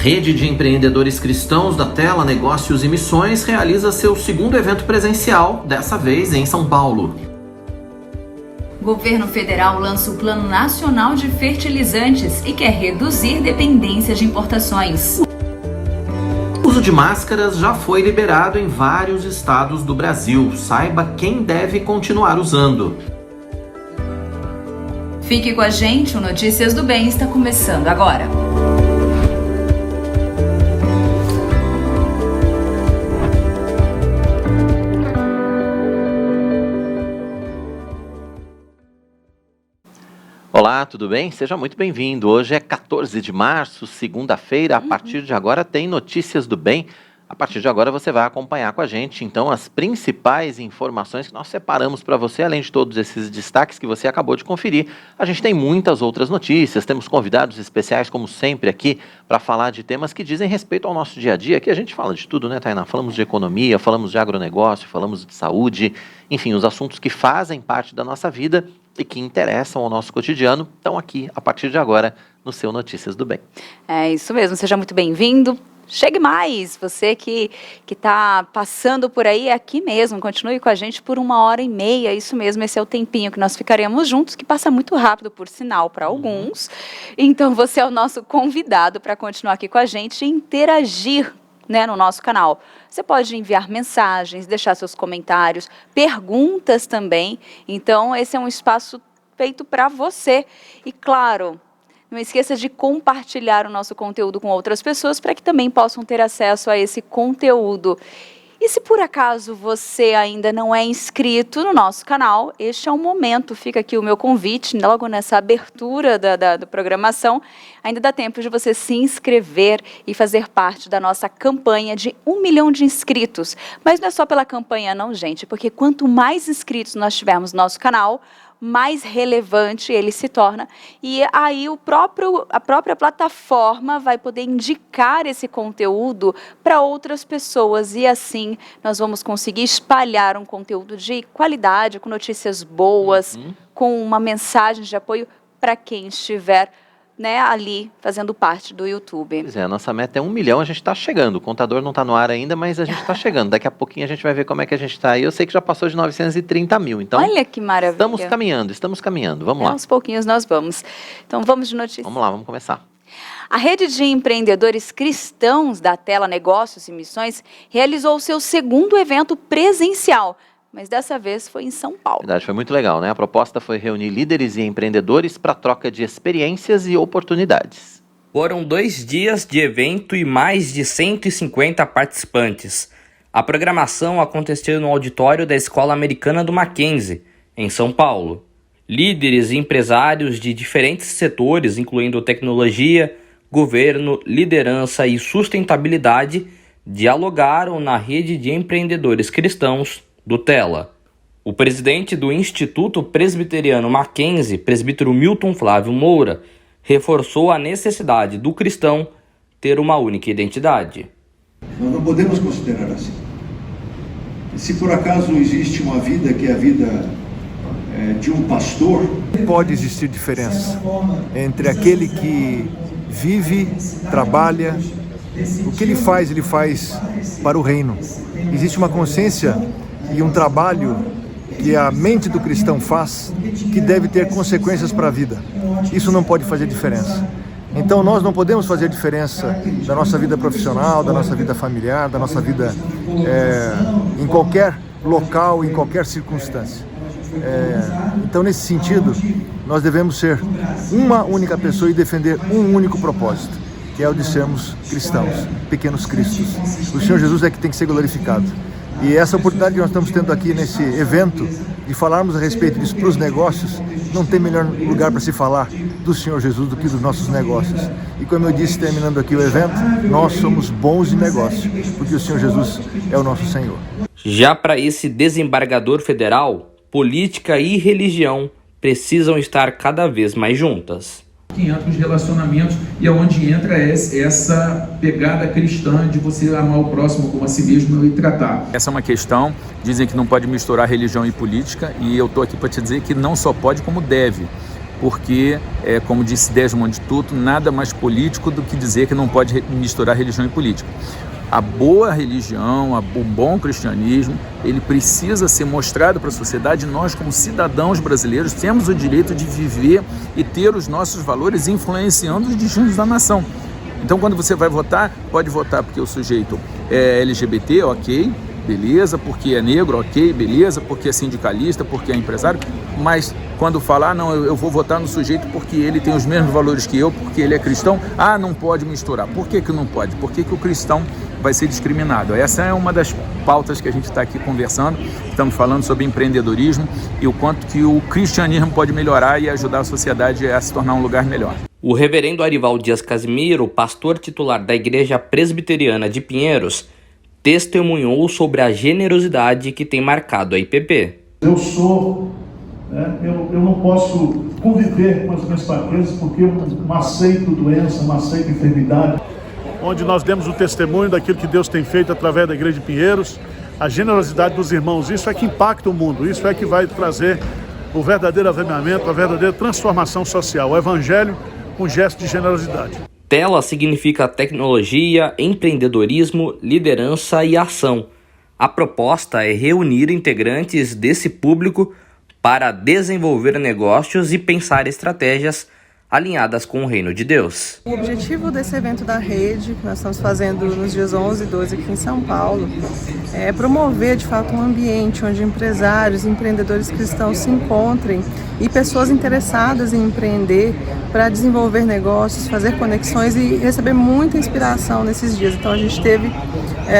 Rede de Empreendedores Cristãos da Tela, Negócios e Missões realiza seu segundo evento presencial, dessa vez em São Paulo. Governo federal lança o Plano Nacional de Fertilizantes e quer reduzir dependência de importações. O uso de máscaras já foi liberado em vários estados do Brasil. Saiba quem deve continuar usando. Fique com a gente, o Notícias do Bem está começando agora. Olá, tudo bem? Seja muito bem-vindo. Hoje é 14 de março, segunda-feira. A partir de agora tem Notícias do Bem. A partir de agora você vai acompanhar com a gente, então, as principais informações que nós separamos para você, além de todos esses destaques que você acabou de conferir. A gente tem muitas outras notícias, temos convidados especiais, como sempre, aqui, para falar de temas que dizem respeito ao nosso dia a dia. Aqui a gente fala de tudo, né, Tainá? Falamos de economia, falamos de agronegócio, falamos de saúde, enfim, os assuntos que fazem parte da nossa vida e que interessam ao nosso cotidiano estão aqui, a partir de agora, no seu Notícias do Bem. É isso mesmo, seja muito bem-vindo. Chegue mais, você que está passando por aí, é aqui mesmo, continue com a gente por 1h30, isso mesmo, esse é o tempinho que nós ficaremos juntos, que passa muito rápido, por sinal, para alguns. Então, você é o nosso convidado para continuar aqui com a gente e interagir, né, no nosso canal. Você pode enviar mensagens, deixar seus comentários, perguntas também. Então, esse é um espaço feito para você. E, claro, não esqueça de compartilhar o nosso conteúdo com outras pessoas para que também possam ter acesso a esse conteúdo. E se por acaso você ainda não é inscrito no nosso canal, este é o momento, fica aqui o meu convite, logo nessa abertura da programação, ainda dá tempo de você se inscrever e fazer parte da nossa campanha de 1 milhão de inscritos. Mas não é só pela campanha não, gente, porque quanto mais inscritos nós tivermos no nosso canal, mais relevante ele se torna, e aí a própria plataforma vai poder indicar esse conteúdo para outras pessoas, e assim nós vamos conseguir espalhar um conteúdo de qualidade, com notícias boas, com uma mensagem de apoio para quem estiver, né, ali fazendo parte do YouTube. Pois é, a nossa meta é 1 milhão, a gente está chegando. O contador não está no ar ainda, mas a gente está chegando. Daqui a pouquinho a gente vai ver como é que a gente está. E eu sei que já passou de 930 mil, então... Olha que maravilha. Estamos caminhando. Vamos lá. Aos pouquinhos nós vamos. Então vamos de notícias. Vamos lá, vamos começar. A Rede de Empreendedores Cristãos da Tela, Negócios e Missões realizou o seu segundo evento presencial, mas dessa vez foi em São Paulo. Verdade, foi muito legal, né? A proposta foi reunir líderes e empreendedores para troca de experiências e oportunidades. Foram 2 dias de evento e mais de 150 participantes. A programação aconteceu no auditório da Escola Americana do Mackenzie, em São Paulo. Líderes e empresários de diferentes setores, incluindo tecnologia, governo, liderança e sustentabilidade, dialogaram na Rede de Empreendedores Cristãos do Tela. O presidente do Instituto Presbiteriano Mackenzie, presbítero Milton Flávio Moura, reforçou a necessidade do cristão ter uma única identidade. Nós não podemos considerar assim. Se por acaso existe uma vida que é a vida de um pastor... Pode existir diferença entre aquele que vive, trabalha, o que ele faz para o reino. Existe uma consciência e um trabalho que a mente do cristão faz, que deve ter consequências para a vida. Isso não pode fazer diferença. Então nós não podemos fazer diferença da nossa vida profissional, da nossa vida familiar, da nossa vida em qualquer local, em qualquer circunstância. Então nesse sentido, nós devemos ser uma única pessoa e defender um único propósito, que é o de sermos cristãos, pequenos cristos. O Senhor Jesus é que tem que ser glorificado. E essa oportunidade que nós estamos tendo aqui nesse evento, de falarmos a respeito disso para os negócios, não tem melhor lugar para se falar do Senhor Jesus do que dos nossos negócios. E como eu disse, terminando aqui o evento, nós somos bons de negócio, porque o Senhor Jesus é o nosso Senhor. Já para esse desembargador federal, política e religião precisam estar cada vez mais juntas. Que entra os relacionamentos e é onde entra essa pegada cristã de você amar o próximo como a si mesmo e tratar. Essa é uma questão, dizem que não pode misturar religião e política, e eu estou aqui para te dizer que não só pode como deve. porque, como disse Desmond Tutu, nada mais político do que dizer que não pode misturar religião e política. A boa religião, o bom cristianismo, ele precisa ser mostrado para a sociedade. Nós, como cidadãos brasileiros, temos o direito de viver e ter os nossos valores influenciando os destinos da nação. Então, quando você vai votar, pode votar porque o sujeito é LGBT, ok, beleza, porque é negro, ok, beleza, porque é sindicalista, porque é empresário, mas quando falar, não, eu vou votar no sujeito porque ele tem os mesmos valores que eu, porque ele é cristão, não pode misturar. Por que que não pode? Por que que o cristão vai ser discriminado? Essa é uma das pautas que a gente está aqui conversando. Estamos falando sobre empreendedorismo e o quanto que o cristianismo pode melhorar e ajudar a sociedade a se tornar um lugar melhor. O reverendo Arival Dias Casimiro, pastor titular da Igreja Presbiteriana de Pinheiros, testemunhou sobre a generosidade que tem marcado a IPP. Eu não posso conviver com as minhas fraquezas porque eu não aceito doença, não aceito enfermidade. Onde nós demos o testemunho daquilo que Deus tem feito através da Igreja de Pinheiros, a generosidade dos irmãos, isso é que impacta o mundo, isso é que vai trazer o verdadeiro avivamento, a verdadeira transformação social, o Evangelho com gesto de generosidade. Tela significa tecnologia, empreendedorismo, liderança e ação. A proposta é reunir integrantes desse público para desenvolver negócios e pensar estratégias alinhadas com o reino de Deus. O objetivo desse evento da rede, que nós estamos fazendo nos dias 11 e 12 aqui em São Paulo, é promover de fato um ambiente onde empresários, empreendedores cristãos se encontrem e pessoas interessadas em empreender para desenvolver negócios, fazer conexões e receber muita inspiração nesses dias. Então a gente teve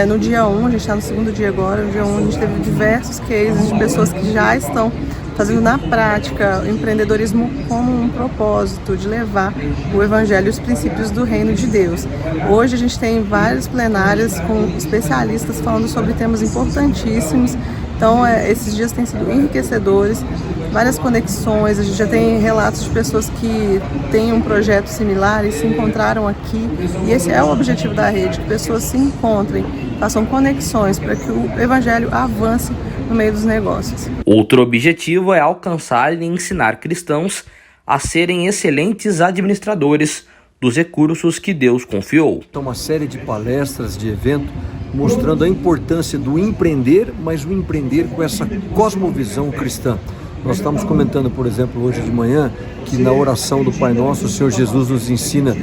no dia 1, a gente está no segundo dia agora, no dia 1 a gente teve diversos cases de pessoas que já estão fazendo na prática o empreendedorismo como um propósito de levar o Evangelho e os princípios do reino de Deus. Hoje a gente tem várias plenárias com especialistas falando sobre temas importantíssimos. Então esses dias têm sido enriquecedores, várias conexões, a gente já tem relatos de pessoas que têm um projeto similar e se encontraram aqui. E esse é o objetivo da rede, que pessoas se encontrem, façam conexões para que o Evangelho avance no meio dos negócios. Outro objetivo é alcançar e ensinar cristãos a serem excelentes administradores dos recursos que Deus confiou. Uma série de palestras, de eventos, mostrando a importância do empreender, mas o empreender com essa cosmovisão cristã. Nós estamos comentando, por exemplo, hoje de manhã, que na oração do Pai Nosso, o Senhor Jesus nos ensina: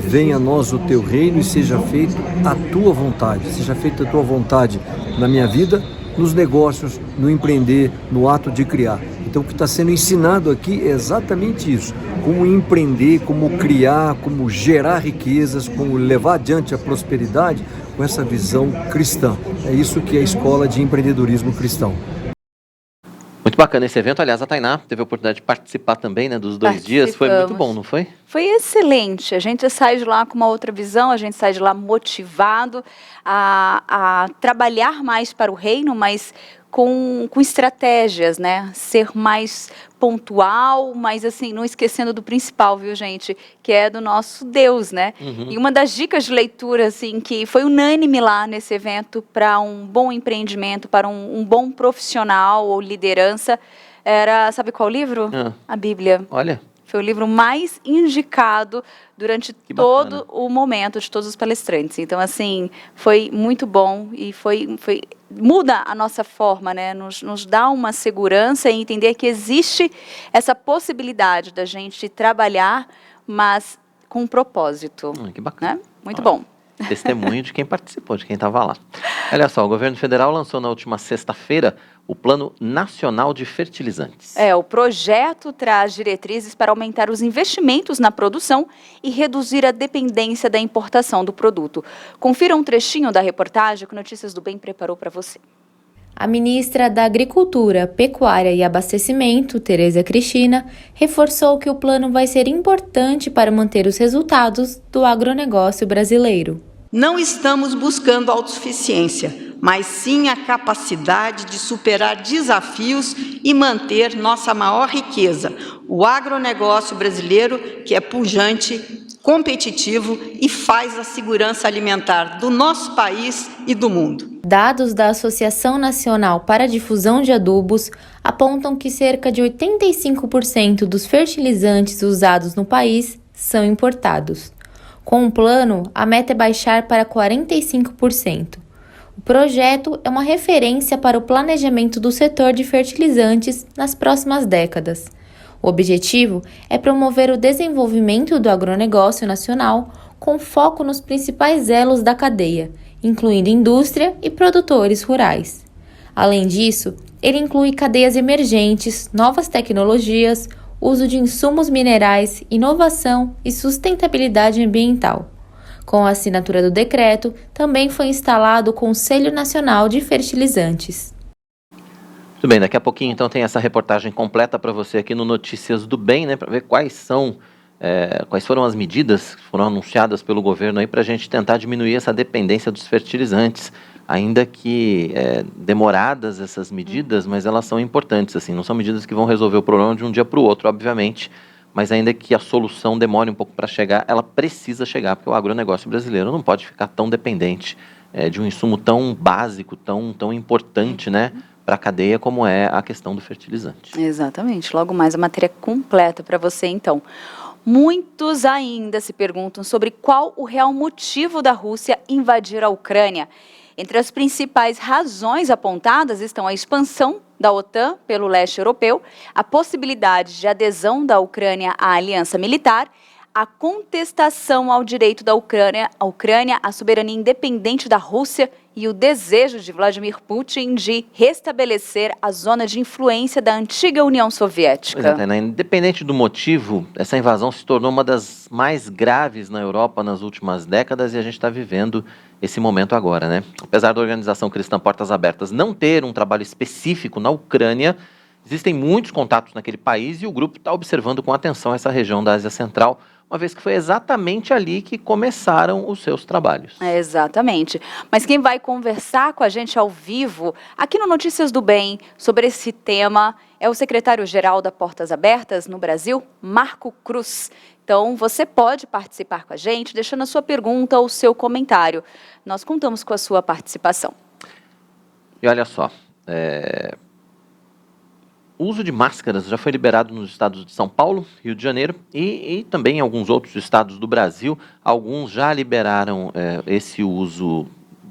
venha a nós o teu reino e seja feita a tua vontade. Seja feita a tua vontade na minha vida, nos negócios, no empreender, no ato de criar. Então o que está sendo ensinado aqui é exatamente isso: como empreender, como criar, como gerar riquezas, como levar adiante a prosperidade com essa visão cristã. É isso que é a Escola de Empreendedorismo Cristão. Muito bacana esse evento. Aliás, a Tainá teve a oportunidade de participar também, né, dos 2 dias. Foi muito bom, não foi? Foi excelente. A gente sai de lá com uma outra visão, a gente sai de lá motivado a trabalhar mais para o reino, mas com estratégias, né? Ser mais pontual, mas assim, não esquecendo do principal, viu, gente? Que é do nosso Deus, né? E uma das dicas de leitura, assim, que foi unânime lá nesse evento para um bom empreendimento, para um bom profissional ou liderança, era, sabe qual livro? A Bíblia. Olha. Foi o livro mais indicado durante todo o momento de todos os palestrantes. Então, assim, foi muito bom e muda a nossa forma, né? Nos dá uma segurança em entender que existe essa possibilidade da gente trabalhar, mas com um propósito. Que bacana. Né? Muito bom. Testemunho de quem participou, de quem estava lá. Olha só, o governo federal lançou na última sexta-feira o Plano Nacional de Fertilizantes. O projeto traz diretrizes para aumentar os investimentos na produção e reduzir a dependência da importação do produto. Confira um trechinho da reportagem que o Notícias do Bem preparou para você. A ministra da Agricultura, Pecuária e Abastecimento, Tereza Cristina, reforçou que o plano vai ser importante para manter os resultados do agronegócio brasileiro. Não estamos buscando autossuficiência, mas sim a capacidade de superar desafios e manter nossa maior riqueza, o agronegócio brasileiro, que é pujante, competitivo e faz a segurança alimentar do nosso país e do mundo. Dados da Associação Nacional para a Difusão de Adubos apontam apontam que cerca de 85% dos fertilizantes usados no país são importados. Com o plano, a meta é baixar para 45%. O projeto é uma referência para o planejamento do setor de fertilizantes nas próximas décadas. O objetivo é promover o desenvolvimento do agronegócio nacional com foco nos principais elos da cadeia, incluindo indústria e produtores rurais. Além disso, ele inclui cadeias emergentes, novas tecnologias, uso de insumos minerais, inovação e sustentabilidade ambiental. Com a assinatura do decreto, também foi instalado o Conselho Nacional de Fertilizantes. Muito bem, daqui a pouquinho então tem essa reportagem completa para você aqui no Notícias do Bem, né, para ver quais foram as medidas que foram anunciadas pelo governo aí para a gente tentar diminuir essa dependência dos fertilizantes, ainda que demoradas essas medidas, mas elas são importantes, assim, não são medidas que vão resolver o problema de um dia para o outro, obviamente, mas ainda que a solução demore um pouco para chegar, ela precisa chegar, porque o agronegócio brasileiro não pode ficar tão dependente de um insumo tão básico, tão importante, né, para a cadeia como é a questão do fertilizante. Exatamente, logo mais a matéria completa para você então. Muitos ainda se perguntam sobre qual o real motivo da Rússia invadir a Ucrânia. Entre as principais razões apontadas estão a expansão da OTAN pelo leste europeu, a possibilidade de adesão da Ucrânia à aliança militar, a contestação ao direito da Ucrânia à soberania independente da Rússia e o desejo de Vladimir Putin de restabelecer a zona de influência da antiga União Soviética. Pois é, Tainá, independente do motivo, essa invasão se tornou uma das mais graves na Europa nas últimas décadas e a gente está vivendo esse momento agora, né? Apesar da organização cristã Portas Abertas não ter um trabalho específico na Ucrânia, existem muitos contatos naquele país e o grupo está observando com atenção essa região da Ásia Central, uma vez que foi exatamente ali que começaram os seus trabalhos. Exatamente. Mas quem vai conversar com a gente ao vivo, aqui no Notícias do Bem, sobre esse tema, é o secretário-geral da Portas Abertas no Brasil, Marco Cruz. Então, você pode participar com a gente, deixando a sua pergunta ou o seu comentário. Nós contamos com a sua participação. E olha só, o uso de máscaras já foi liberado nos estados de São Paulo, Rio de Janeiro e também em alguns outros estados do Brasil. Alguns já liberaram esse uso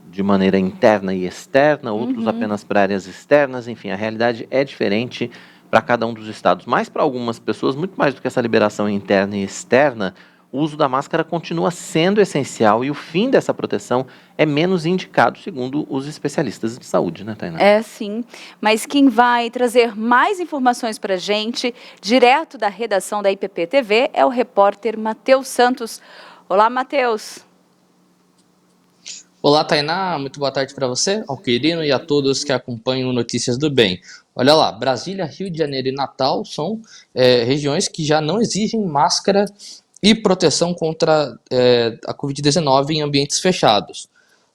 de maneira interna e externa, outros apenas para áreas externas. Enfim, a realidade é diferente para cada um dos estados. Mas para algumas pessoas, muito mais do que essa liberação interna e externa, o uso da máscara continua sendo essencial e o fim dessa proteção é menos indicado, segundo os especialistas de saúde, né, Tainá? É, sim. Mas quem vai trazer mais informações para a gente, direto da redação da IPP TV, é o repórter Matheus Santos. Olá, Matheus. Olá, Tainá. Muito boa tarde para você, ao Quirino e a todos que acompanham Notícias do Bem. Olha lá, Brasília, Rio de Janeiro e Natal são regiões que já não exigem máscara e proteção contra a Covid-19 em ambientes fechados.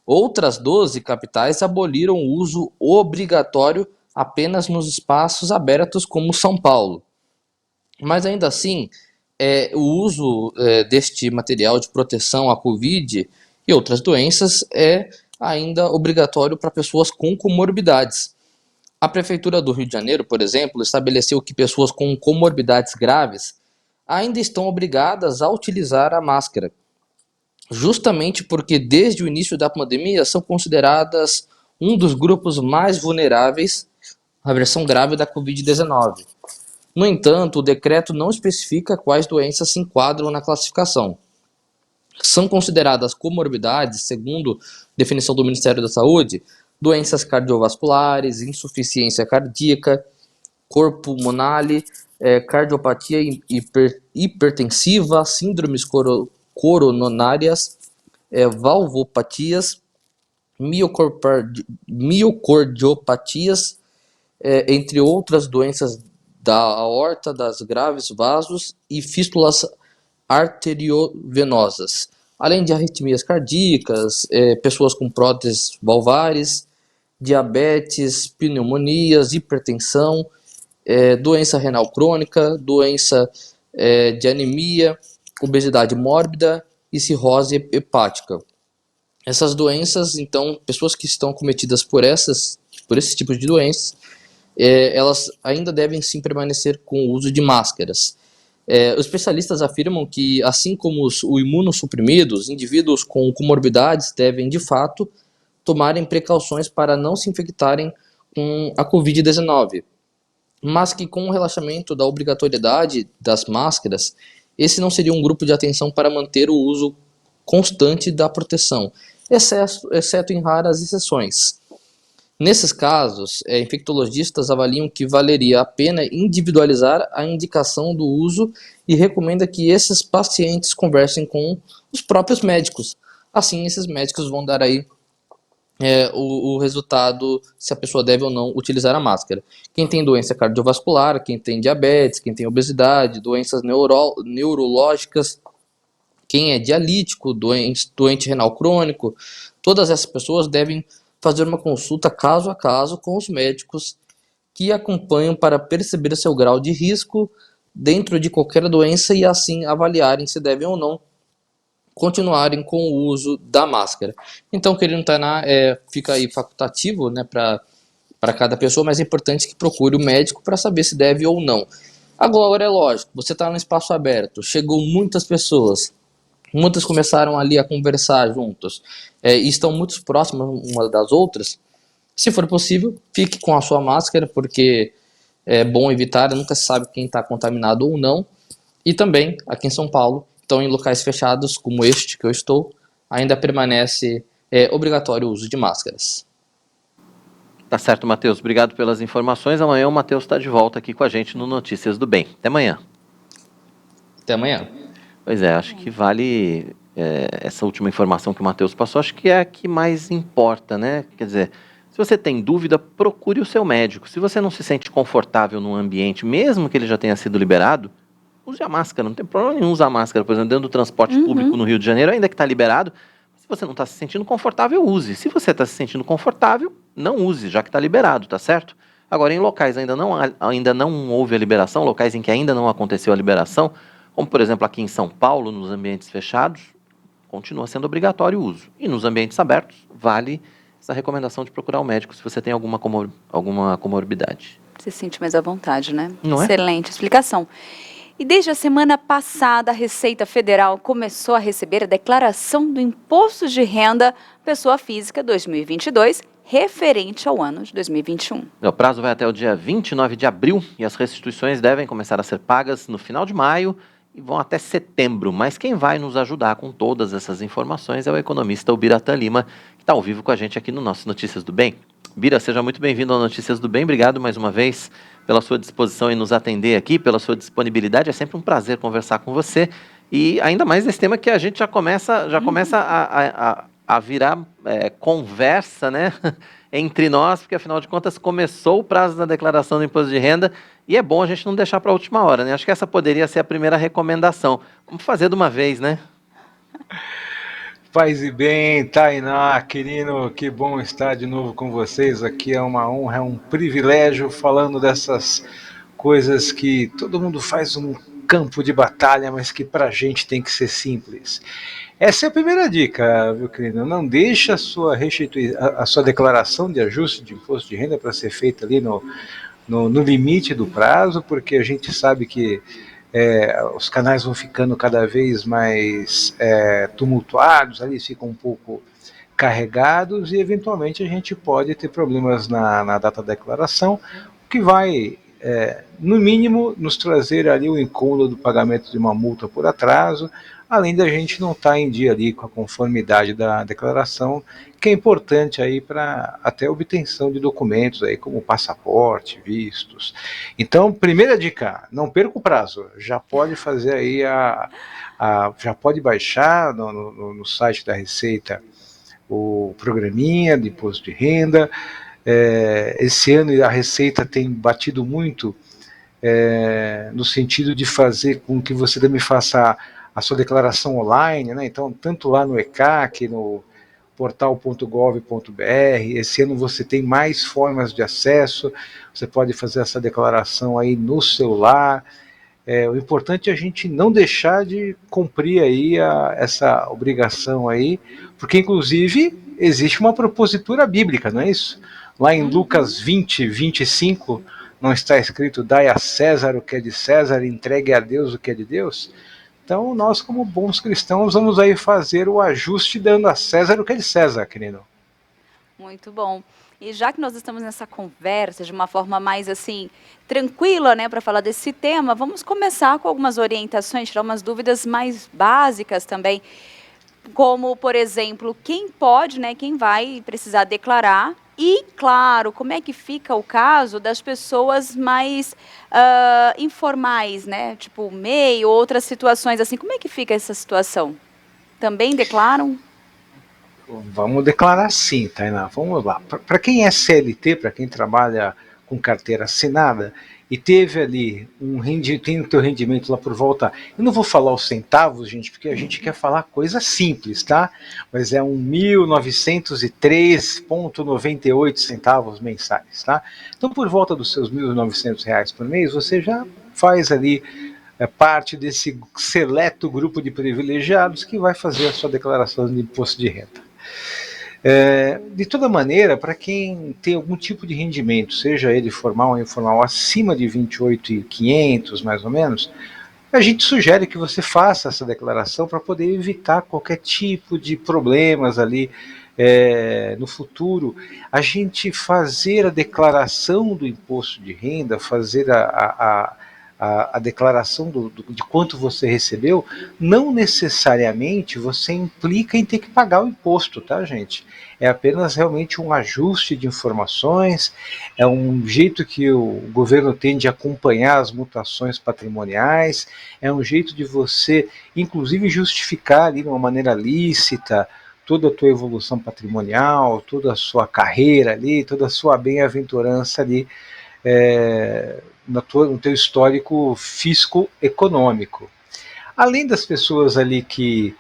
Outras 12 capitais aboliram o uso obrigatório apenas nos espaços abertos, como São Paulo. Mas ainda assim, o uso deste material de proteção à Covid e outras doenças é ainda obrigatório para pessoas com comorbidades. A Prefeitura do Rio de Janeiro, por exemplo, estabeleceu que pessoas com comorbidades graves ainda estão obrigadas a utilizar a máscara, justamente porque desde o início da pandemia são consideradas um dos grupos mais vulneráveis à versão grave da Covid-19. No entanto, o decreto não especifica quais doenças se enquadram na classificação. São consideradas comorbidades, segundo definição do Ministério da Saúde, doenças cardiovasculares, insuficiência cardíaca, cor pulmonar, cardiopatia hipertensiva, síndromes coronárias, valvopatias, miocardiopatias, entre outras doenças da aorta, das graves vasos e fístulas arteriovenosas, além de arritmias cardíacas, pessoas com próteses valvares, diabetes, pneumonias, hipertensão, doença renal crônica, doença de anemia, obesidade mórbida e cirrose hepática. Essas doenças, então, pessoas que estão acometidas por esses tipos de doenças, elas ainda devem sim permanecer com o uso de máscaras. Os especialistas afirmam que, assim como os imunossuprimidos, indivíduos com comorbidades devem, de fato, tomarem precauções para não se infectarem com a Covid-19, mas que com o relaxamento da obrigatoriedade das máscaras, esse não seria um grupo de atenção para manter o uso constante da proteção, exceto em raras exceções. Nesses casos, infectologistas avaliam que valeria a pena individualizar a indicação do uso e recomenda que esses pacientes conversem com os próprios médicos. Assim, esses médicos vão dar aí o resultado se a pessoa deve ou não utilizar a máscara. Quem tem doença cardiovascular, quem tem diabetes, quem tem obesidade, doenças neurológicas, quem é dialítico, doente renal crônico, todas essas pessoas devem fazer uma consulta caso a caso com os médicos que acompanham para perceber seu grau de risco dentro de qualquer doença e assim avaliarem se devem ou não continuarem com o uso da máscara. Então, querido Tainá, fica aí facultativo, né, para cada pessoa, mas é importante que procure o médico para saber se deve ou não. Agora, é lógico, você está no espaço aberto, chegou muitas pessoas, muitas começaram ali a conversar juntos, e estão muito próximas umas das outras. Se for possível, fique com a sua máscara, porque é bom evitar, nunca se sabe quem está contaminado ou não. E também, aqui em São Paulo, então em locais fechados, como este que eu estou, ainda permanece obrigatório o uso de máscaras. Tá certo, Matheus. Obrigado pelas informações. Amanhã o Matheus está de volta aqui com a gente no Notícias do Bem. Até amanhã. Até amanhã. Pois é, acho que vale essa última informação que o Matheus passou, acho que é a que mais importa, né? Quer dizer, se você tem dúvida, procure o seu médico. Se você não se sente confortável num ambiente, mesmo que ele já tenha sido liberado, use a máscara, não tem problema nenhum usar a máscara. Por exemplo, dentro do transporte público no Rio de Janeiro, ainda que está liberado, se você não está se sentindo confortável, use. Se você está se sentindo confortável, não use, já que está liberado, tá certo? Agora, em locais ainda não houve a liberação, locais em que ainda não aconteceu a liberação, como por exemplo aqui em São Paulo, nos ambientes fechados, continua sendo obrigatório o uso. E nos ambientes abertos, vale essa recomendação de procurar o médico se você tem alguma comorbidade. Se sente mais à vontade, né? Não é? Excelente explicação. E desde a semana passada, a Receita Federal começou a receber a declaração do Imposto de Renda Pessoa Física 2022, referente ao ano de 2021. O prazo vai até o dia 29 de abril e as restituições devem começar a ser pagas no final de maio e vão até setembro. Mas quem vai nos ajudar com todas essas informações é o economista Ubiratã Lima, que está ao vivo com a gente aqui no nosso Notícias do Bem. Bira, seja muito bem-vindo ao Notícias do Bem. Obrigado mais uma vez pela sua disposição em nos atender aqui, pela sua disponibilidade. É sempre um prazer conversar com você. E ainda mais nesse tema que a gente já começa a virar conversa, né, entre nós, porque afinal de contas começou o prazo da declaração do imposto de renda e é bom a gente não deixar para a última hora, né? Acho que essa poderia ser a primeira recomendação. Vamos fazer de uma vez, né? Paz e bem, Tainá, querido, que bom estar de novo com vocês. Aqui é uma honra, é um privilégio falando dessas coisas que todo mundo faz um campo de batalha, mas que pra gente tem que ser simples. Essa é a primeira dica, viu, querido? Não deixe a sua declaração de ajuste de imposto de renda para ser feita ali no limite do prazo, porque a gente sabe que os canais vão ficando cada vez mais tumultuados, ali ficam um pouco carregados e eventualmente a gente pode ter problemas na data da declaração, o que vai, no mínimo, nos trazer ali o incômodo do pagamento de uma multa por atraso, além da gente não estar em dia ali com a conformidade da declaração, que é importante aí para até obtenção de documentos aí como passaporte, vistos. Então, primeira dica, não perca o prazo, já pode fazer aí já pode baixar no site da Receita o programinha de imposto de renda. Esse ano a Receita tem batido muito no sentido de fazer com que você também faça a sua declaração online, né? Então, tanto lá no ECAC, no portal.gov.br, esse ano você tem mais formas de acesso, você pode fazer essa declaração aí no celular. O importante é a gente não deixar de cumprir aí essa obrigação aí, porque inclusive existe uma propositura bíblica, não é isso? Lá em Lucas 20, 25, não está escrito: dai a César o que é de César, entregue a Deus o que é de Deus? Então, nós, como bons cristãos, vamos aí fazer o ajuste dando a César o que é de César, querido. Muito bom. E já que nós estamos nessa conversa de uma forma mais assim tranquila, né, para falar desse tema, vamos começar com algumas orientações, tirar umas dúvidas mais básicas também, como, por exemplo, quem pode, né, quem vai precisar declarar e, claro, como é que fica o caso das pessoas mais informais, né, tipo MEI ou outras situações assim, como é que fica essa situação? Também declaram? Vamos declarar sim, Tainá. Vamos lá. Para quem é CLT, para quem trabalha com carteira assinada e teve ali tem o teu rendimento lá por volta, eu não vou falar os centavos, gente, porque a gente quer falar coisa simples, tá? Mas é 1.903,98 centavos mensais, tá? Então, por volta dos seus R$ 1.900 por mês, você já faz ali parte desse seleto grupo de privilegiados que vai fazer a sua declaração de imposto de renda. De toda maneira, para quem tem algum tipo de rendimento, seja ele formal ou informal, acima de 28.500, mais ou menos, a gente sugere que você faça essa declaração para poder evitar qualquer tipo de problemas ali no futuro. A gente fazer a declaração do imposto de renda, fazer a declaração de quanto você recebeu, não necessariamente você implica em ter que pagar o imposto, tá, gente? É apenas realmente um ajuste de informações, é um jeito que o governo tem de acompanhar as mutações patrimoniais, é um jeito de você, inclusive, justificar ali de uma maneira lícita toda a tua evolução patrimonial, toda a sua carreira ali, toda a sua bem-aventurança ali, no teu histórico fisco-econômico. Além das pessoas ali que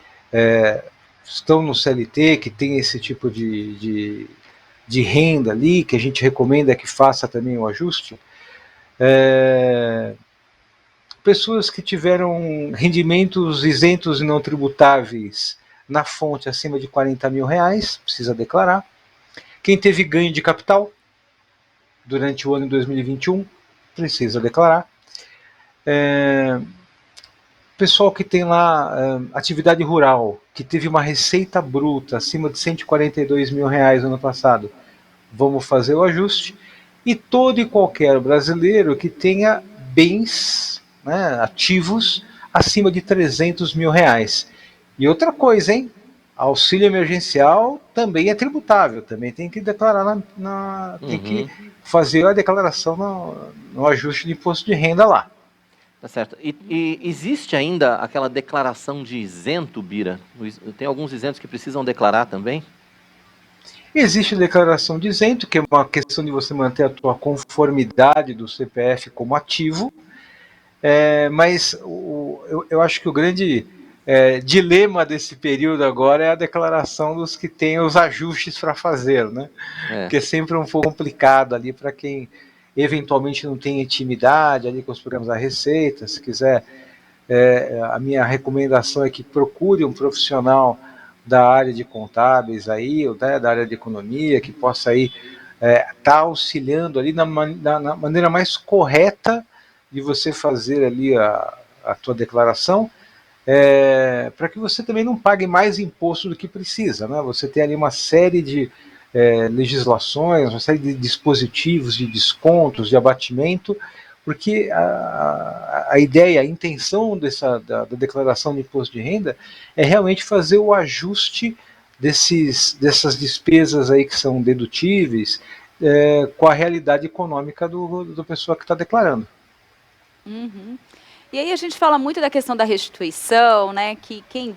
estão no CLT, que tem esse tipo de renda ali, que a gente recomenda que faça também o ajuste, pessoas que tiveram rendimentos isentos e não tributáveis na fonte acima de R$ 40.000, precisa declarar. Quem teve ganho de capital durante o ano de 2021, precisa declarar. Pessoal que tem lá atividade rural, que teve uma receita bruta acima de R$ 142.000 no ano passado, vamos fazer o ajuste. E todo e qualquer brasileiro que tenha bens, né, ativos acima de R$ 300.000. E outra coisa, hein? Auxílio emergencial também é tributável, também tem que declarar tem que fazer a declaração no ajuste de imposto de renda lá. Tá certo. E existe ainda aquela declaração de isento, Bira? Tem alguns isentos que precisam declarar também? Existe a declaração de isento, que é uma questão de você manter a tua conformidade do CPF como ativo, mas eu acho que o grande dilema desse período agora é a declaração dos que têm os ajustes para fazer, né? Que é sempre um pouco complicado ali para quem eventualmente não tem intimidade ali com os programas da Receita. Se quiser, a minha recomendação é que procure um profissional da área de contábeis aí, ou da área de economia, que possa aí tá auxiliando ali na maneira mais correta de você fazer ali a tua declaração, para que você também não pague mais imposto do que precisa, né? Você tem ali uma série de legislações, uma série de dispositivos de descontos, de abatimento, porque a ideia, a intenção da declaração de imposto de renda é realmente fazer o ajuste dessas despesas aí que são dedutíveis com a realidade econômica do pessoa que está declarando. Uhum. E aí a gente fala muito da questão da restituição, né? Que quem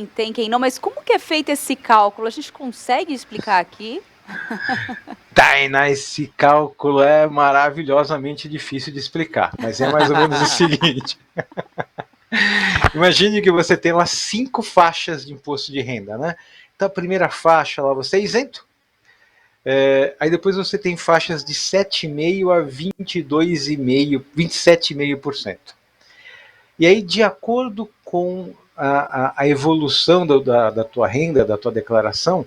tem, quem não, mas como que é feito esse cálculo? A gente consegue explicar aqui? Tainá, esse cálculo é maravilhosamente difícil de explicar, mas é mais ou menos o seguinte. Imagine que você tem lá 5 faixas de imposto de renda, né? Então a primeira faixa lá você é isento. Aí depois você tem faixas de 7,5% a 22,5%, 27,5%. E aí, de acordo com a evolução da tua renda, da tua declaração,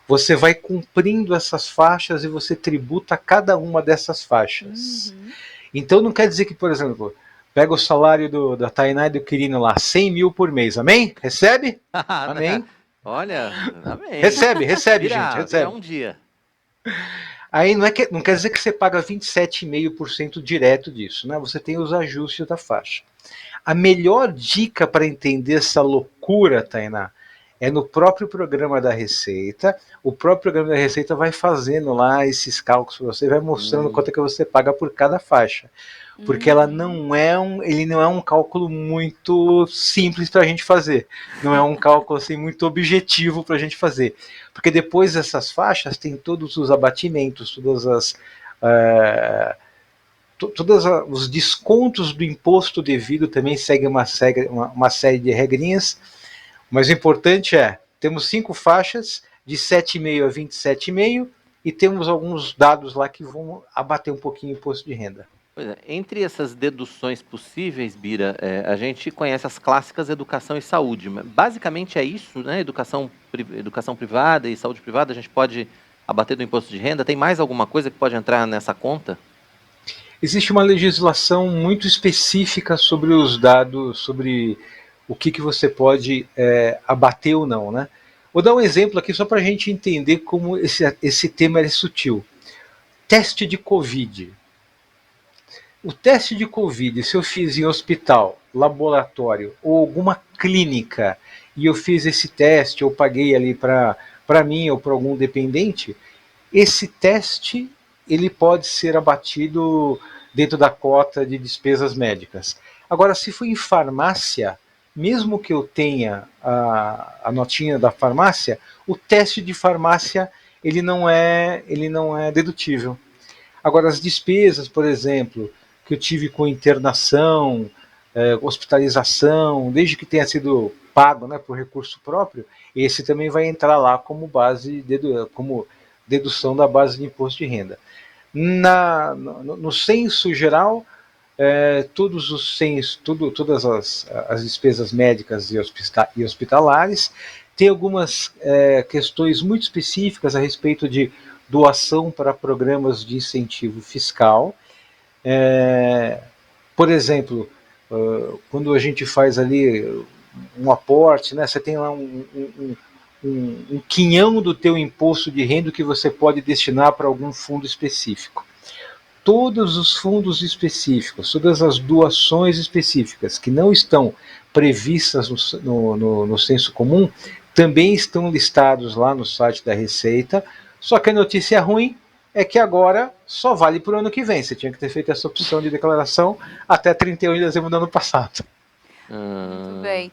você vai cumprindo essas faixas e você tributa cada uma dessas faixas. Então não quer dizer que, por exemplo, pega o salário da Tainá e do Quirino lá, 100 mil por mês, amém? Recebe? Amém? Olha, amém. Recebe, Vira, gente, recebe. vira um dia. Aí não quer dizer que você paga 27,5% direto disso, né? Você tem os ajustes da faixa. A melhor dica para entender essa loucura, Tainá, é no próprio programa da Receita. O próprio programa da Receita vai fazendo lá esses cálculos para você, vai mostrando quanto é que você paga por cada faixa. Porque ele não é um cálculo muito simples para a gente fazer. Não é um cálculo assim, muito objetivo para a gente fazer. Porque depois dessas faixas tem todos os abatimentos, todos os descontos do imposto devido, também segue uma série de regrinhas. Mas o importante temos 5 faixas, de 7,5 a 27,5, e temos alguns dados lá que vão abater um pouquinho o imposto de renda. Pois é, entre essas deduções possíveis, Bira, a gente conhece as clássicas educação e saúde. Basicamente é isso, né? Educação privada e saúde privada, a gente pode abater do imposto de renda. Tem mais alguma coisa que pode entrar nessa conta? Existe uma legislação muito específica sobre os dados, sobre o que você pode abater ou não, né? Vou dar um exemplo aqui só para a gente entender como esse tema é sutil. Teste de Covid. O teste de Covid, se eu fiz em hospital, laboratório ou alguma clínica e eu fiz esse teste, eu paguei ali para mim ou para algum dependente, esse teste ele pode ser abatido dentro da cota de despesas médicas. Agora, se for em farmácia, mesmo que eu tenha a notinha da farmácia, o teste de farmácia ele não é dedutível. Agora, as despesas, por exemplo, que eu tive com internação, hospitalização, desde que tenha sido pago, né, por recurso próprio, esse também vai entrar lá como como dedução da base de imposto de renda. No censo geral, todas as despesas médicas e hospitalares, tem algumas questões muito específicas a respeito de doação para programas de incentivo fiscal. Por exemplo, quando a gente faz ali um aporte, né, você tem lá um quinhão do teu imposto de renda que você pode destinar para algum fundo específico. Todos os fundos específicos, todas as doações específicas que não estão previstas no senso comum, também estão listados lá no site da Receita, só que a notícia ruim é que agora só vale para o ano que vem. Você tinha que ter feito essa opção de declaração até 31 de dezembro do ano passado. Muito bem.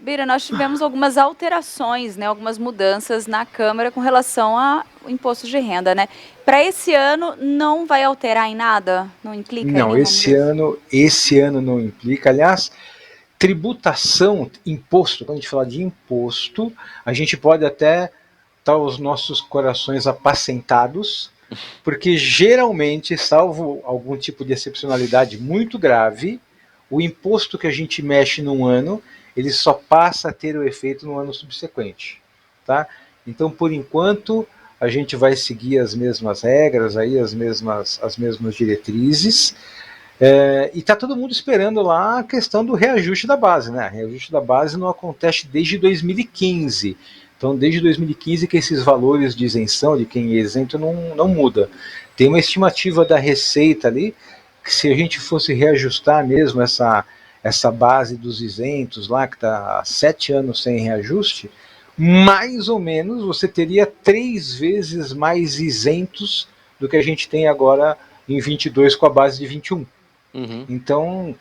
Bira, nós tivemos algumas alterações, né, algumas mudanças na Câmara com relação ao imposto de renda, né? Para esse ano não vai alterar em nada? Não implica? Não, esse ano não implica. Aliás, tributação, imposto, quando a gente fala de imposto, a gente pode até estar os nossos corações apacentados, porque geralmente, salvo algum tipo de excepcionalidade muito grave, o imposto que a gente mexe num ano, ele só passa a ter o efeito no ano subsequente, tá? Então, por enquanto, a gente vai seguir as mesmas regras, aí, as mesmas diretrizes, e está todo mundo esperando lá a questão do reajuste da base, né? O reajuste da base não acontece desde 2015, então desde 2015 que esses valores de isenção, de quem é isento, não muda. Tem uma estimativa da Receita ali, que se a gente fosse reajustar mesmo essa base dos isentos lá, que está há 7 anos sem reajuste, mais ou menos você teria 3 vezes mais isentos do que a gente tem agora em 22 com a base de 21. Então,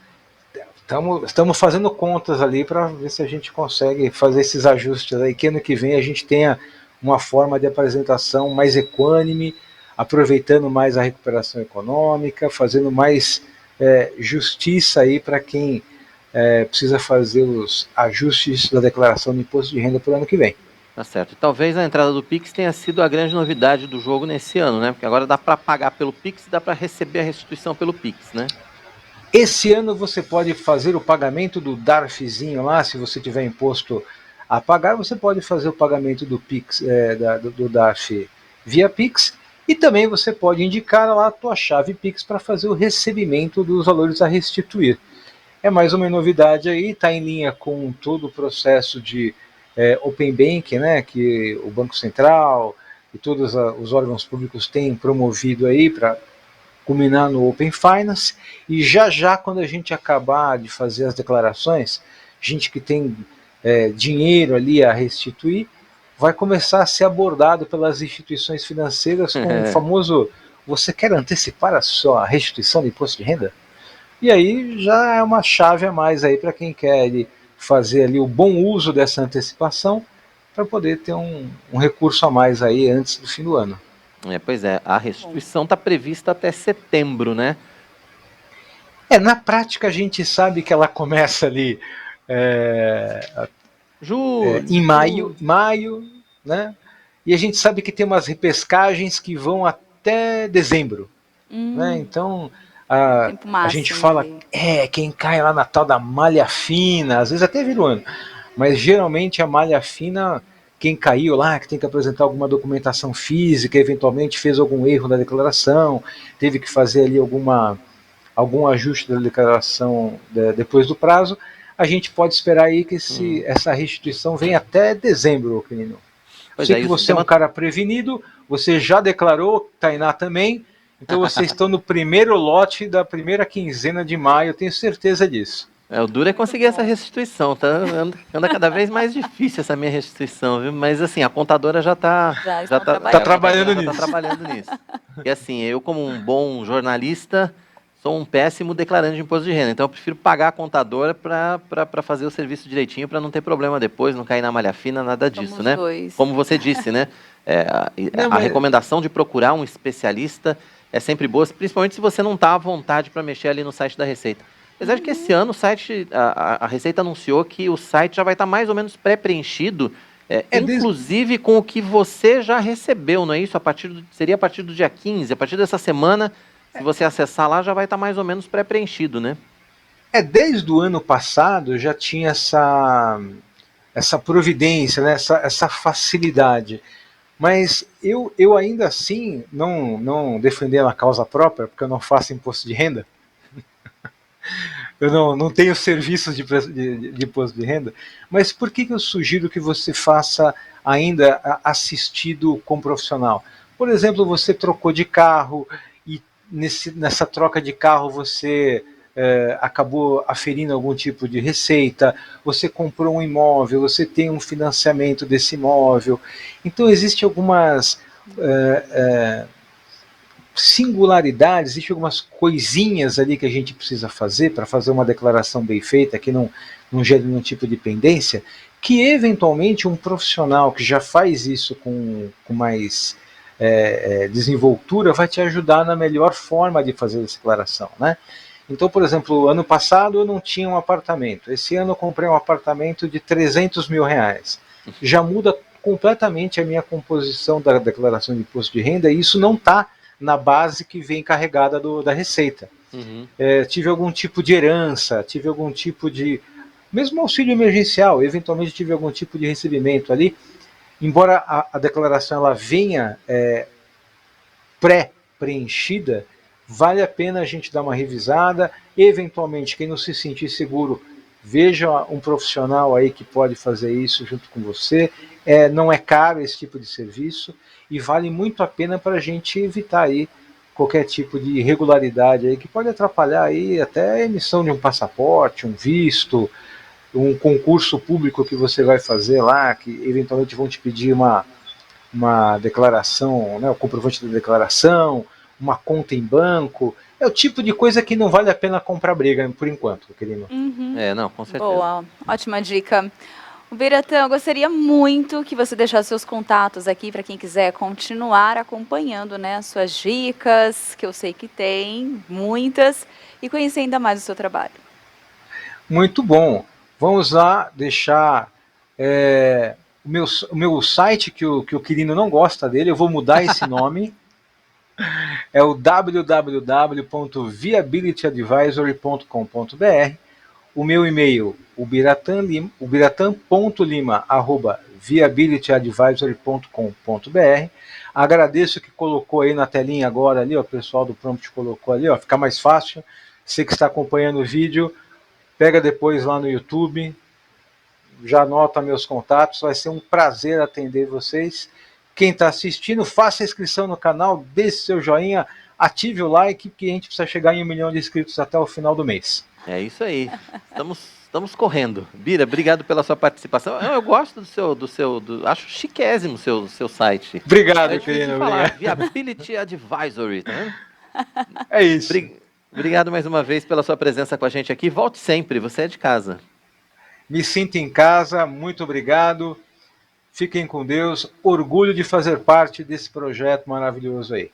estamos fazendo contas ali para ver se a gente consegue fazer esses ajustes aí, que ano que vem a gente tenha uma forma de apresentação mais equânime, aproveitando mais a recuperação econômica, fazendo mais justiça aí para quem precisa fazer os ajustes da declaração do imposto de renda para o ano que vem. Tá certo. Talvez a entrada do Pix tenha sido a grande novidade do jogo nesse ano, né? Porque agora dá para pagar pelo Pix e dá para receber a restituição pelo Pix, né? Esse ano você pode fazer o pagamento do DARFzinho lá, se você tiver imposto a pagar, você pode fazer o pagamento do Pix, do DARF via Pix, e também você pode indicar lá a tua chave Pix para fazer o recebimento dos valores a restituir. É mais uma novidade aí, está em linha com todo o processo de Open Banking, né, que o Banco Central e todos os órgãos públicos têm promovido aí para culminar no Open Finance, e já quando a gente acabar de fazer as declarações, gente que tem dinheiro ali a restituir, vai começar a ser abordado pelas instituições financeiras com o famoso: você quer antecipar a sua restituição de imposto de renda? E aí já é uma chave a mais aí para quem quer fazer ali o bom uso dessa antecipação para poder ter um recurso a mais aí antes do fim do ano. Pois é, a restituição está prevista até setembro, né? Na prática a gente sabe que ela começa ali em maio, né? E a gente sabe que tem umas repescagens que vão até dezembro, né? Então a gente fala, quem cai lá na tal da malha fina, às vezes até vira o ano, mas geralmente a malha fina, quem caiu lá, que tem que apresentar alguma documentação física, eventualmente fez algum erro na declaração, teve que fazer ali algum ajuste da declaração depois do prazo, a gente pode esperar aí que essa restituição venha até dezembro, Quirino. Sei que você é um cara prevenido, você já declarou, Tainá também, então vocês estão no primeiro lote da primeira quinzena de maio, eu tenho certeza disso. O duro é conseguir essa restituição, tá? Anda cada vez mais difícil essa minha restituição, viu? Mas assim, a contadora já está trabalhando nisso. Tá trabalhando nisso. E assim, eu como um bom jornalista, sou um péssimo declarante de imposto de renda, então eu prefiro pagar a contadora para fazer o serviço direitinho, para não ter problema depois, não cair na malha fina, nada disso, né? Como você disse, né? A recomendação de procurar um especialista é sempre boa, principalmente se você não está à vontade para mexer ali no site da Receita. Apesar de que esse ano o site, a Receita anunciou que o site já vai estar mais ou menos pré-preenchido, inclusive com o que você já recebeu, não é isso? Seria a partir do dia 15, a partir dessa semana, se você acessar lá, já vai estar mais ou menos pré-preenchido, né? Desde o ano passado já tinha essa providência, né? essa facilidade. Mas eu ainda assim não defendendo a causa própria, porque eu não faço imposto de renda, eu não tenho serviços de imposto de renda, mas por que eu sugiro que você faça ainda assistido com profissional? Por exemplo, você trocou de carro e nessa troca de carro você acabou aferindo algum tipo de receita, você comprou um imóvel, você tem um financiamento desse imóvel. Então existem algumas singularidades, existem algumas coisinhas ali que a gente precisa fazer para fazer uma declaração bem feita, que não gere nenhum tipo de pendência, que eventualmente um profissional que já faz isso com mais desenvoltura vai te ajudar na melhor forma de fazer essa declaração, né? Então, por exemplo, ano passado eu não tinha um apartamento, esse ano eu comprei um apartamento de 300 mil reais. Já muda completamente a minha composição da declaração de imposto de renda, e isso não está na base que vem carregada da Receita. Tive algum tipo de herança, tive algum tipo de... mesmo auxílio emergencial, eventualmente tive algum tipo de recebimento ali, embora a declaração ela venha pré-preenchida, vale a pena a gente dar uma revisada, eventualmente quem não se sentir seguro, veja um profissional aí que pode fazer isso junto com você, não é caro esse tipo de serviço, e vale muito a pena para a gente evitar aí qualquer tipo de irregularidade aí que pode atrapalhar aí até a emissão de um passaporte, um visto, um concurso público que você vai fazer lá, que eventualmente vão te pedir uma declaração, né, o comprovante da declaração, uma conta em banco. É o tipo de coisa que não vale a pena comprar briga, por enquanto, querido. Não, com certeza. Boa, ótima dica. Biratã, eu gostaria muito que você deixasse seus contatos aqui para quem quiser continuar acompanhando, né, as suas dicas, que eu sei que tem muitas, e conhecer ainda mais o seu trabalho. Muito bom. Vamos lá deixar o meu site, que o Quirino não gosta dele, eu vou mudar esse nome. É o www.viabilityadvisory.com.br. O meu e-mail, ubiratan.lima@viabilityadvisory.com.br. Agradeço que colocou aí na telinha agora ali, ó, o pessoal do Prompt colocou ali, ó, fica mais fácil. Você que está acompanhando o vídeo, pega depois lá no YouTube, já anota meus contatos, vai ser um prazer atender vocês. Quem está assistindo, faça a inscrição no canal, deixe seu joinha, ative o like, que a gente precisa chegar em 1 milhão de inscritos até o final do mês. É isso aí. Estamos correndo. Bira, obrigado pela sua participação. Eu gosto acho chiquésimo o seu site. Obrigado, querido. Viability Advisory, tá vendo? É isso. Obrigado mais uma vez pela sua presença com a gente aqui. Volte sempre, você é de casa. Me sinto em casa, muito obrigado. Fiquem com Deus. Orgulho de fazer parte desse projeto maravilhoso aí.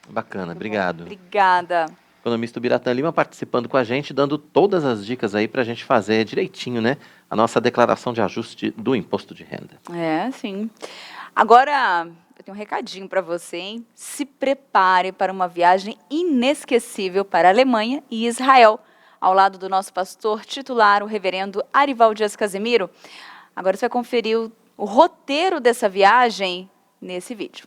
Bacana, obrigado. Obrigada. Economista Ubiratan Lima participando com a gente, dando todas as dicas aí para a gente fazer direitinho, né? A nossa declaração de ajuste do imposto de renda. É, sim. Agora, eu tenho um recadinho para você, hein? Se prepare para uma viagem inesquecível para a Alemanha e Israel, ao lado do nosso pastor titular, o reverendo Arival Dias Casemiro. Agora você vai conferir o roteiro dessa viagem nesse vídeo.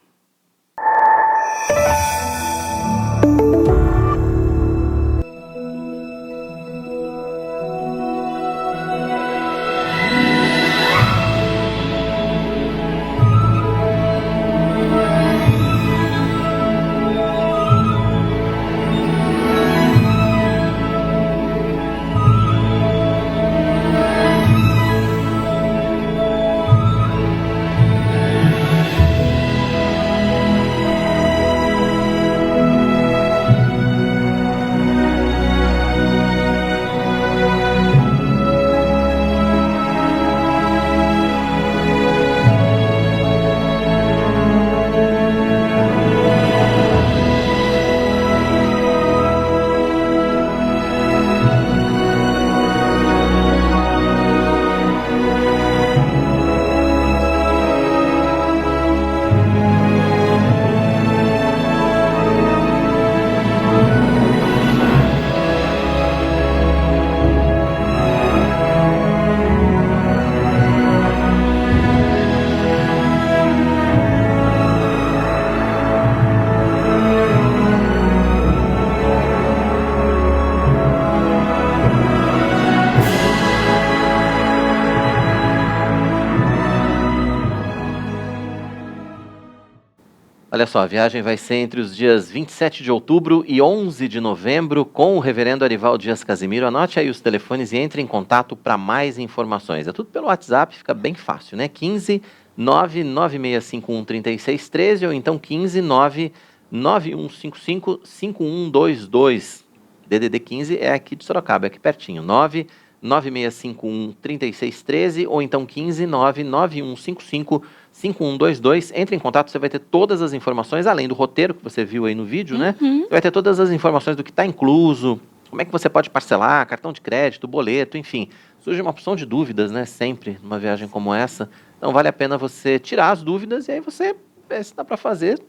Olha só, a viagem vai ser entre os dias 27 de outubro e 11 de novembro com o reverendo Arival Dias Casemiro. Anote aí os telefones e entre em contato para mais informações. É tudo pelo WhatsApp, fica bem fácil, né? 15 99651 3613 ou então 15 99155 5122. DDD 15 é aqui de Sorocaba, é aqui pertinho. 99651 3613 ou então 15 99155 5122. Entre em contato, você vai ter todas as informações, além do roteiro que você viu aí no vídeo, né? Você vai ter todas as informações do que está incluso, como é que você pode parcelar, cartão de crédito, boleto, enfim. Surge uma opção de dúvidas, né? Sempre numa viagem como essa. Então vale a pena você tirar as dúvidas e aí você, se dá para fazer,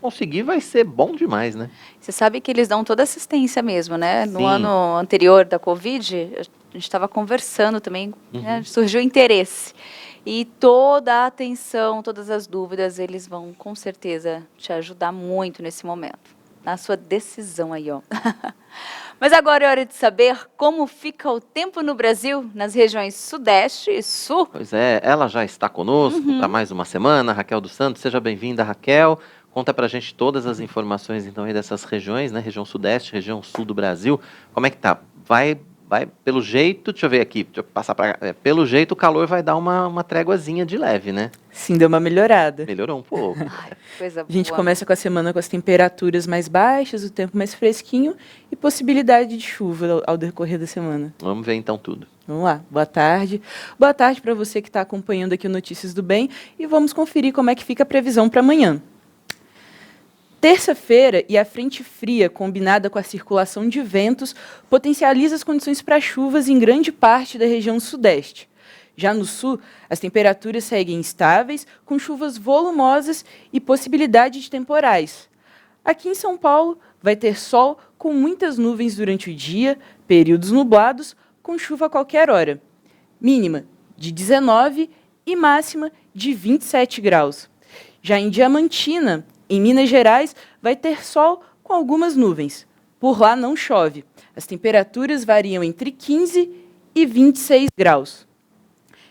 conseguir, vai ser bom demais, né? Você sabe que eles dão toda assistência mesmo, né? No Sim. ano anterior da Covid, a gente estava conversando também, né? Surgiu interesse. E toda a atenção, todas as dúvidas, eles vão com certeza te ajudar muito nesse momento, na sua decisão aí, ó. Mas agora é hora de saber como fica o tempo no Brasil, nas regiões Sudeste e Sul. Pois é, ela já está conosco para mais uma semana, Raquel dos Santos. Seja bem-vinda, Raquel. Conta pra gente todas as informações então aí dessas regiões, né? Região Sudeste, região Sul do Brasil. Como é que tá? Vai pelo jeito, deixa eu ver aqui, deixa eu passar para pelo jeito o calor vai dar uma tréguazinha de leve, né? Sim, deu uma melhorada. Melhorou um pouco. Ai, coisa boa. A gente começa com a semana com as temperaturas mais baixas, o tempo mais fresquinho e possibilidade de chuva ao decorrer da semana. Vamos ver então tudo. Vamos lá, boa tarde. Boa tarde para você que está acompanhando aqui o Notícias do Bem e vamos conferir como é que fica a previsão para amanhã. Terça-feira e a frente fria, combinada com a circulação de ventos, potencializa as condições para chuvas em grande parte da região sudeste. Já no sul, as temperaturas seguem estáveis, com chuvas volumosas e possibilidade de temporais. Aqui em São Paulo, vai ter sol com muitas nuvens durante o dia, períodos nublados, com chuva a qualquer hora. Mínima de 19 e máxima de 27 graus. Já em Diamantina, em Minas Gerais, vai ter sol com algumas nuvens. Por lá não chove. As temperaturas variam entre 15 e 26 graus.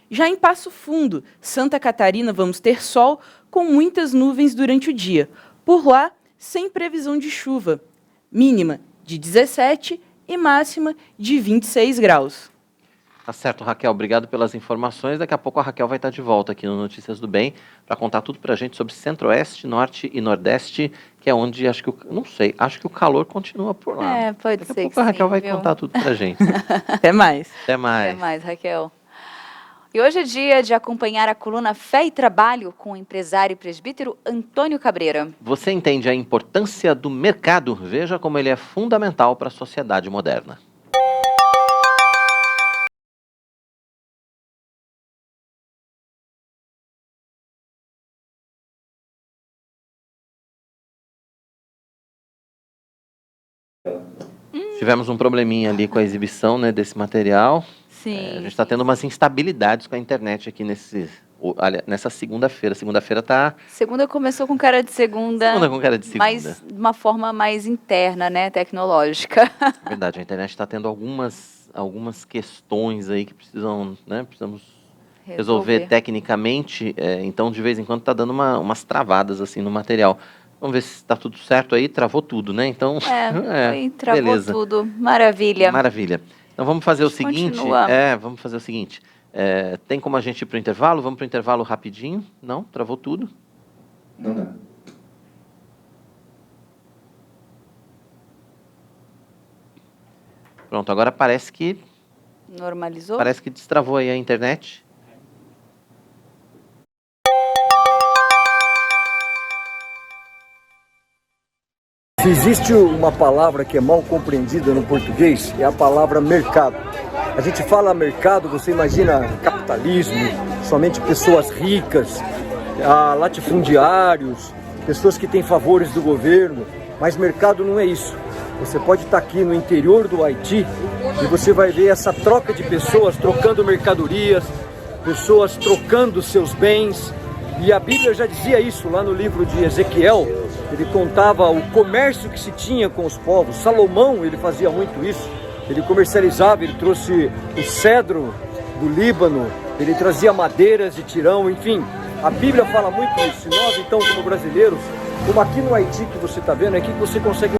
Já em Passo Fundo, Santa Catarina, vamos ter sol com muitas nuvens durante o dia. Por lá, sem previsão de chuva. Mínima de 17 e máxima de 26 graus. Tá certo, Raquel. Obrigado pelas informações. Daqui a pouco a Raquel vai estar de volta aqui no Notícias do Bem para contar tudo para a gente sobre Centro-Oeste, Norte e Nordeste, que é onde acho que acho que o calor continua por lá. Pode Daqui ser a pouco que a Raquel sim, vai viu? contar tudo para a gente. Até mais. Até mais. Até mais, Raquel. E hoje é dia de acompanhar a coluna Fé e Trabalho com o empresário e presbítero Antônio Cabreira. Você entende a importância do mercado? Veja como ele é fundamental para a sociedade moderna. Tivemos um probleminha ali com a exibição, né, desse material. Sim. A gente está tendo umas instabilidades com a internet aqui nessa segunda-feira. Segunda-feira tá... Segunda começou com cara de segunda. Segunda com cara de segunda. Mas de uma forma mais interna, né, tecnológica. Verdade, a internet está tendo algumas questões aí que precisamos resolver tecnicamente. Então, de vez em quando, está dando umas travadas assim no material. Vamos ver se está tudo certo aí. Travou tudo, né? Então, Travou beleza. tudo. Maravilha. Maravilha. Então, vamos fazer o seguinte. Continua. Vamos fazer o seguinte. Tem como a gente ir para o intervalo? Vamos para o intervalo rapidinho? Não? Travou tudo? Não dá. Pronto, agora parece que Normalizou? destravou aí a internet. Se existe uma palavra que é mal compreendida no português, é a palavra mercado. A gente fala mercado, você imagina capitalismo, somente pessoas ricas, latifundiários, pessoas que têm favores do governo, mas mercado não é isso. Você pode estar aqui no interior do Haiti e você vai ver essa troca de pessoas trocando mercadorias, pessoas trocando seus bens. E a Bíblia já dizia isso lá no livro de Ezequiel. Ele contava o comércio que se tinha com os povos. Salomão, ele fazia muito isso. Ele comercializava, ele trouxe o cedro do Líbano, ele trazia madeiras de tirão, enfim. A Bíblia fala muito isso. E nós, então, como brasileiros, como aqui no Haiti que você está vendo, é aqui que você consegue...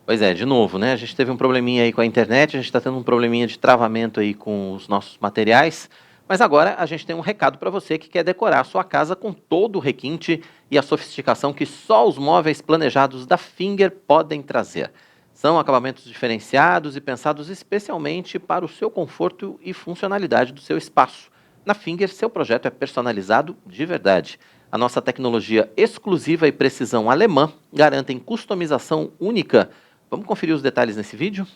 Pois é, de novo, né? A gente teve um probleminha aí com a internet, a gente está tendo um probleminha de travamento aí com os nossos materiais, mas agora a gente tem um recado para você que quer decorar a sua casa com todo o requinte e a sofisticação que só os móveis planejados da Finger podem trazer. São acabamentos diferenciados e pensados especialmente para o seu conforto e funcionalidade do seu espaço. Na Finger, seu projeto é personalizado de verdade. A nossa tecnologia exclusiva e precisão alemã garantem customização única. Vamos conferir os detalhes nesse vídeo?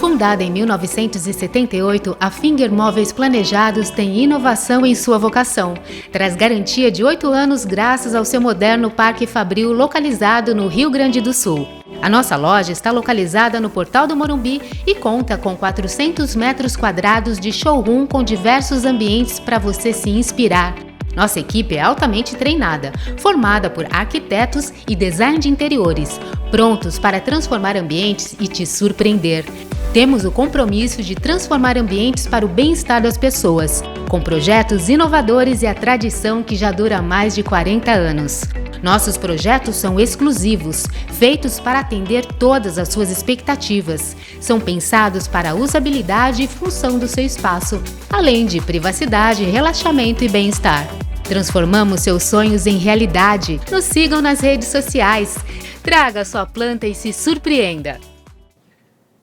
Fundada em 1978, a Finger Móveis Planejados tem inovação em sua vocação. Traz garantia de 8 anos graças ao seu moderno Parque Fabril localizado no Rio Grande do Sul. A nossa loja está localizada no Portal do Morumbi e conta com 400 metros quadrados de showroom com diversos ambientes para você se inspirar. Nossa equipe é altamente treinada, formada por arquitetos e design de interiores, prontos para transformar ambientes e te surpreender. Temos o compromisso de transformar ambientes para o bem-estar das pessoas, com projetos inovadores e a tradição que já dura mais de 40 anos. Nossos projetos são exclusivos, feitos para atender todas as suas expectativas. São pensados para a usabilidade e função do seu espaço, além de privacidade, relaxamento e bem-estar. Transformamos seus sonhos em realidade. Nos sigam nas redes sociais. Traga sua planta e se surpreenda.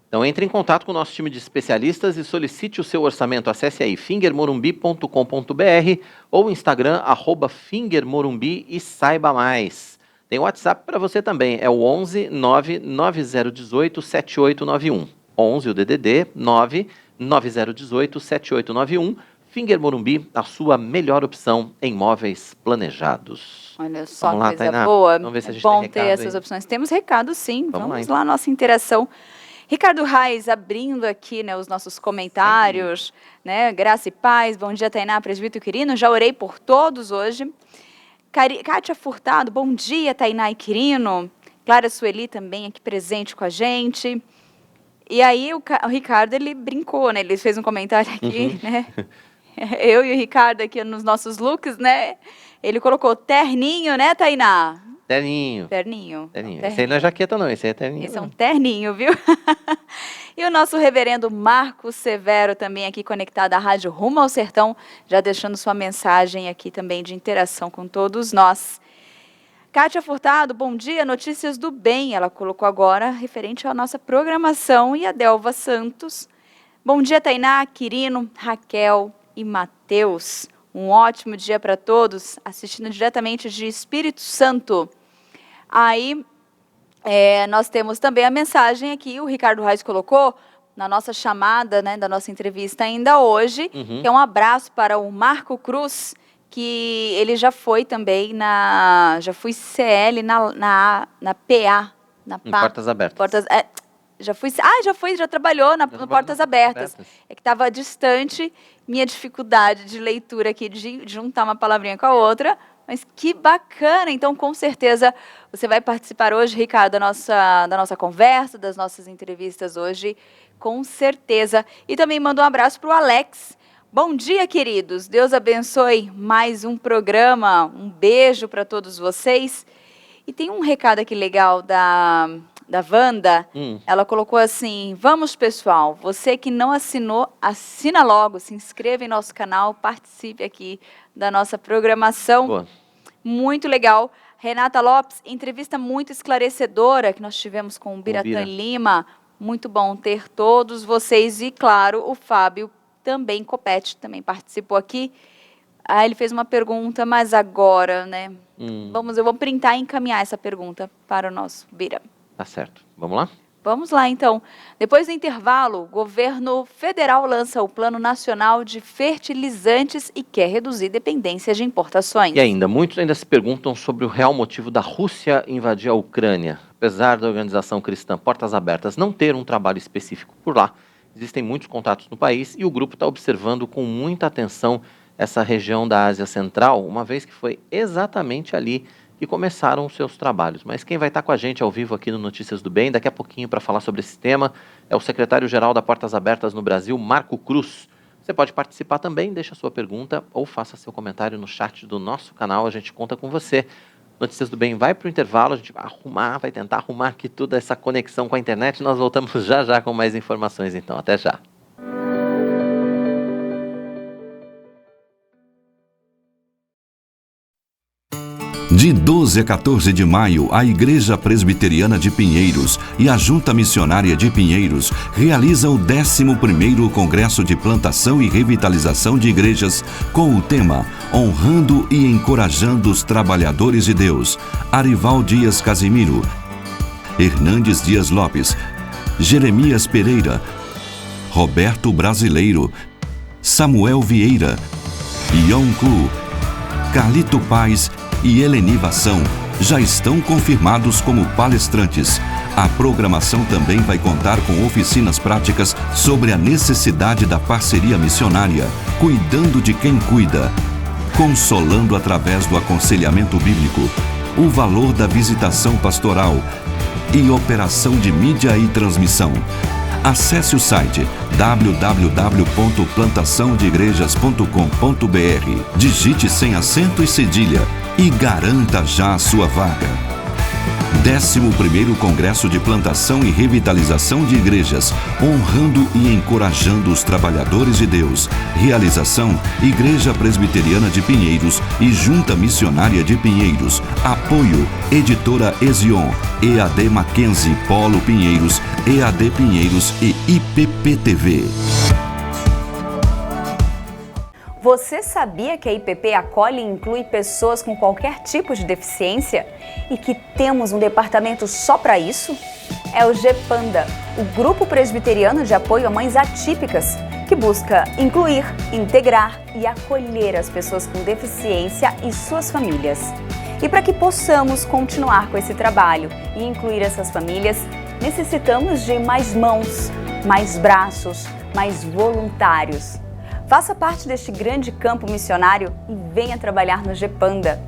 Então entre em contato com o nosso time de especialistas e solicite o seu orçamento. Acesse aí fingermorumbi.com.br ou Instagram @fingermorumbi e saiba mais. Tem o WhatsApp para você também, é o 11 99018 7891. 11 o DDD 99018 7891. Finger Morumbi, a sua melhor opção em móveis planejados. Olha só, Vamos lá, coisa Tainá. boa. Vamos ver se a gente bom tem ter recado essas aí. opções. Temos recado, sim. Vamos lá, lá, nossa interação. Ricardo Reis, abrindo aqui, né, os nossos comentários, né? Graça e paz, bom dia, Tainá, presbítero Quirino, já orei por todos hoje. Kátia Furtado, bom dia, Tainá e Quirino. Clara Sueli também aqui presente com a gente. E aí o Ricardo, ele brincou, né? Ele fez um comentário aqui, né? Eu e o Ricardo aqui nos nossos looks, né? Ele colocou terninho, né, Tainá? Terninho. Terninho. Esse aí não é jaqueta, não. Esse aí é terninho. Esse é um terninho, viu? E o nosso reverendo Marcos Severo também aqui conectado à Rádio Rumo ao Sertão, já deixando sua mensagem aqui também de interação com todos nós. Kátia Furtado, bom dia, notícias do bem, ela colocou agora, referente à nossa programação, e a Delva Santos. Bom dia, Tainá, Quirino, Raquel e Mateus. Um ótimo dia para todos, assistindo diretamente de Espírito Santo. Aí, nós temos também a mensagem aqui, o Ricardo Reis colocou, na nossa chamada, né, da nossa entrevista ainda hoje, que é um abraço para o Marco Cruz, que ele já foi também já fui CL na PA, na PA. Portas Abertas. Já trabalhou no Portas Abertas. É que estava distante, minha dificuldade de leitura aqui, de juntar uma palavrinha com a outra, mas que bacana! Então, com certeza, você vai participar hoje, Ricardo, da nossa conversa, das nossas entrevistas hoje, com certeza. E também manda um abraço para o Alex. Bom dia, queridos. Deus abençoe mais um programa. Um beijo para todos vocês. E tem um recado aqui legal da Wanda. Ela colocou assim: vamos, pessoal, você que não assinou, assina logo, se inscreva em nosso canal, participe aqui da nossa programação. Boa. Muito legal. Renata Lopes, entrevista muito esclarecedora que nós tivemos com o Biratã Lima. Muito bom ter todos vocês e, claro, o Fábio também, Copete, também participou aqui. Aí ele fez uma pergunta, mas agora, né? Eu vou printar e encaminhar essa pergunta para o nosso Bira. Tá certo. Vamos lá? Vamos lá, então. Depois do intervalo, o governo federal lança o Plano Nacional de Fertilizantes e quer reduzir dependência de importações. E ainda, muitos ainda se perguntam sobre o real motivo da Rússia invadir a Ucrânia. Apesar da organização cristã Portas Abertas não ter um trabalho específico por lá, existem muitos contatos no país e o grupo está observando com muita atenção essa região da Ásia Central, uma vez que foi exatamente ali que começaram os seus trabalhos. Mas quem vai estar com a gente ao vivo aqui no Notícias do Bem, daqui a pouquinho para falar sobre esse tema, é o secretário-geral da Portas Abertas no Brasil, Marco Cruz. Você pode participar também, deixa sua pergunta ou faça seu comentário no chat do nosso canal, a gente conta com você. Notícias do Bem vai para o intervalo, a gente vai tentar arrumar aqui toda essa conexão com a internet. Nós voltamos já com mais informações, então. Até já. De 12 a 14 de maio, a Igreja Presbiteriana de Pinheiros e a Junta Missionária de Pinheiros realizam o 11º Congresso de Plantação e Revitalização de Igrejas com o tema Honrando e Encorajando os Trabalhadores de Deus. Arival Dias Casimiro, Hernandes Dias Lopes, Jeremias Pereira, Roberto Brasileiro, Samuel Vieira, Ion Clu, Carlito Paz e Eleni Vação já estão confirmados como palestrantes. A programação também vai contar com oficinas práticas sobre a necessidade da parceria missionária, cuidando de quem cuida, consolando através do aconselhamento bíblico, o valor da visitação pastoral e operação de mídia e transmissão. Acesse o site www.plantaçãodeigrejas.com.br, digite sem acento e cedilha e garanta já a sua vaga. 11º Congresso de Plantação e Revitalização de Igrejas, honrando e encorajando os trabalhadores de Deus. Realização: Igreja Presbiteriana de Pinheiros e Junta Missionária de Pinheiros. Apoio: Editora Ezion, EAD Mackenzie, Polo Pinheiros, EAD Pinheiros e IPP-TV. Você sabia que a IPP acolhe e inclui pessoas com qualquer tipo de deficiência? E que temos um departamento só para isso? É o GPANDA, o Grupo Presbiteriano de Apoio a Mães Atípicas, que busca incluir, integrar e acolher as pessoas com deficiência e suas famílias. E para que possamos continuar com esse trabalho e incluir essas famílias, necessitamos de mais mãos, mais braços, mais voluntários. Faça parte deste grande campo missionário e venha trabalhar no GEPANDA.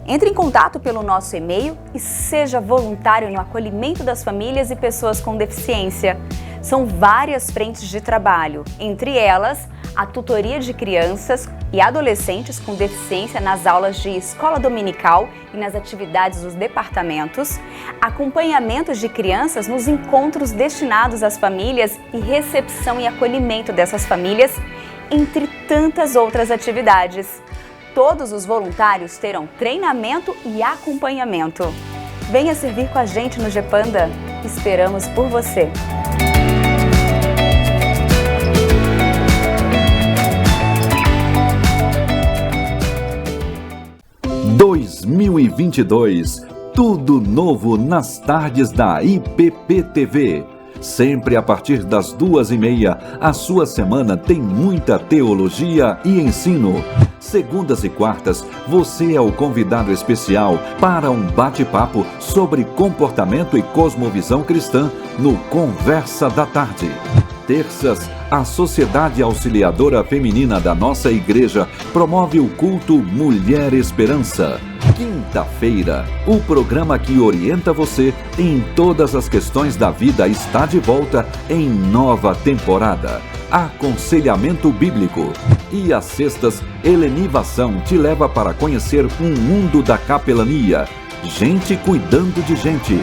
Entre em contato pelo nosso e-mail e seja voluntário no acolhimento das famílias e pessoas com deficiência. São várias frentes de trabalho, entre elas a tutoria de crianças e adolescentes com deficiência nas aulas de escola dominical e nas atividades dos departamentos, acompanhamento de crianças nos encontros destinados às famílias e recepção e acolhimento dessas famílias, entre tantas outras atividades. Todos os voluntários terão treinamento e acompanhamento. Venha servir com a gente no GEPANDA. Esperamos por você. em 2022, tudo novo nas tardes da IPP-TV. Sempre a partir das 2h30, a sua semana tem muita teologia e ensino. Segundas e quartas, você é o convidado especial para um bate-papo sobre comportamento e cosmovisão cristã no Conversa da Tarde. Terças, a Sociedade Auxiliadora Feminina da nossa igreja promove o culto Mulher Esperança. Quinta-feira, o programa que orienta você em todas as questões da vida está de volta em nova temporada. Aconselhamento Bíblico. E às sextas, Helenivação te leva para conhecer um mundo da capelania. Gente cuidando de gente.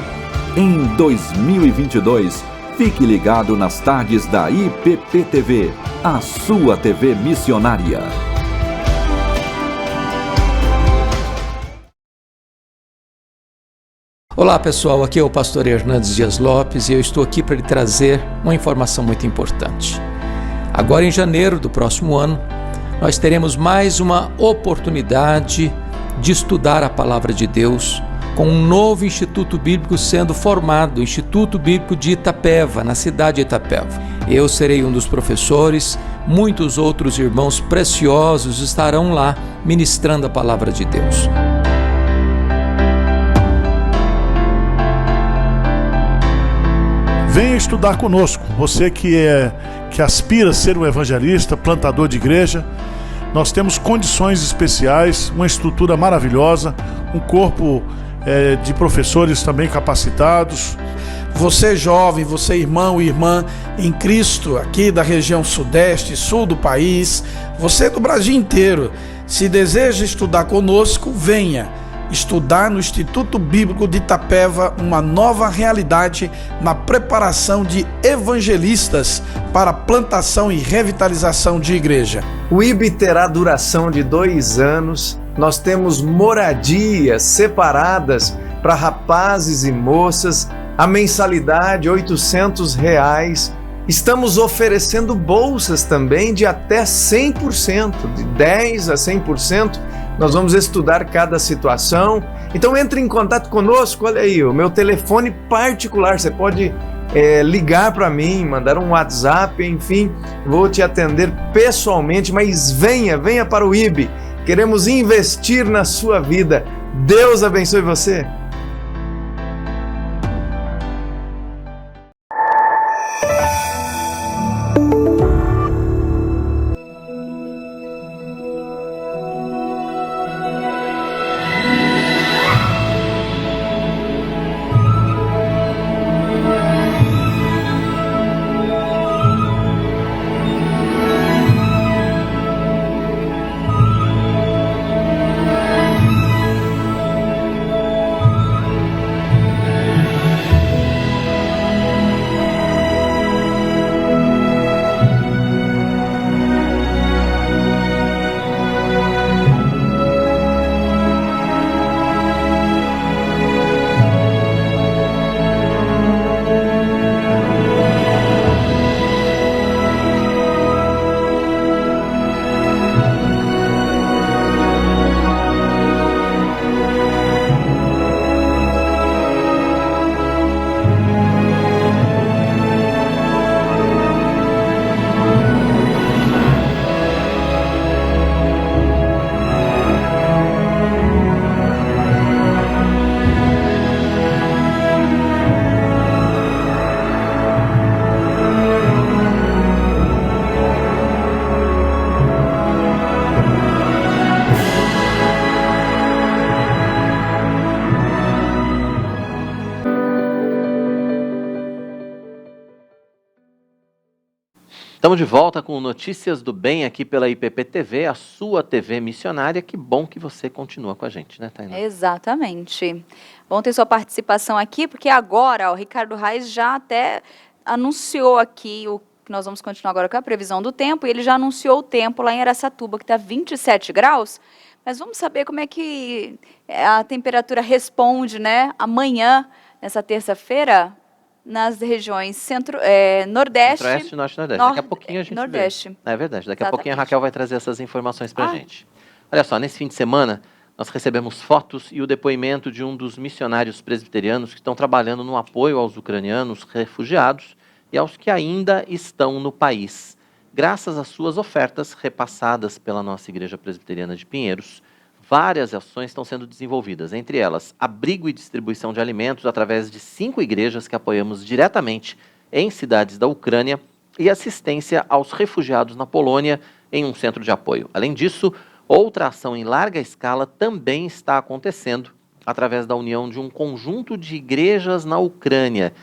Em 2022, fique ligado nas tardes da IPP-TV, a sua TV missionária. Olá pessoal, aqui é o pastor Hernandes Dias Lopes e eu estou aqui para lhe trazer uma informação muito importante. Agora em janeiro do próximo ano, nós teremos mais uma oportunidade de estudar a Palavra de Deus com um novo Instituto Bíblico sendo formado, o Instituto Bíblico de Itapeva, na cidade de Itapeva. Eu serei um dos professores, muitos outros irmãos preciosos estarão lá ministrando a Palavra de Deus. Venha estudar conosco, você que aspira a ser um evangelista, plantador de igreja. Nós temos condições especiais, uma estrutura maravilhosa, um corpo de professores também capacitados. Você jovem, você irmão e irmã em Cristo, aqui da região sudeste, sul do país, você do Brasil inteiro, se deseja estudar conosco, venha estudar no Instituto Bíblico de Itapeva uma nova realidade na preparação de evangelistas para plantação e revitalização de igreja. O IB terá duração de 2 anos. Nós temos moradias separadas para rapazes e moças, a mensalidade R$ 800. Estamos oferecendo bolsas também de até 100%, de 10% a 100%. Nós vamos estudar cada situação. Então entre em contato conosco, olha aí, o meu telefone particular, você pode ligar para mim, mandar um WhatsApp, enfim, vou te atender pessoalmente, mas venha para o IB. Queremos investir na sua vida. Deus abençoe você. Estamos de volta com Notícias do Bem aqui pela IPP TV, a sua TV missionária. Que bom que você continua com a gente, né, Tainá? Exatamente. Bom ter sua participação aqui, porque agora o Ricardo Reis já até anunciou aqui o que nós vamos continuar agora com a previsão do tempo, e ele já anunciou o tempo lá em Araçatuba, que está 27 graus, mas vamos saber como é que a temperatura responde, né, amanhã, nessa terça-feira, nas regiões Nordeste... Centro-Oeste, Norte e Nordeste. Daqui a pouquinho a gente Nordeste. vê. É verdade. Daqui a Exatamente. pouquinho a Raquel vai trazer essas informações para a gente. Olha só, nesse fim de semana, nós recebemos fotos e o depoimento de um dos missionários presbiterianos que estão trabalhando no apoio aos ucranianos refugiados e aos que ainda estão no país. Graças às suas ofertas repassadas pela nossa Igreja Presbiteriana de Pinheiros, várias ações estão sendo desenvolvidas, entre elas abrigo e distribuição de alimentos através de 5 igrejas que apoiamos diretamente em cidades da Ucrânia e assistência aos refugiados na Polônia em um centro de apoio. Além disso, outra ação em larga escala também está acontecendo através da união de um conjunto de igrejas na Ucrânia.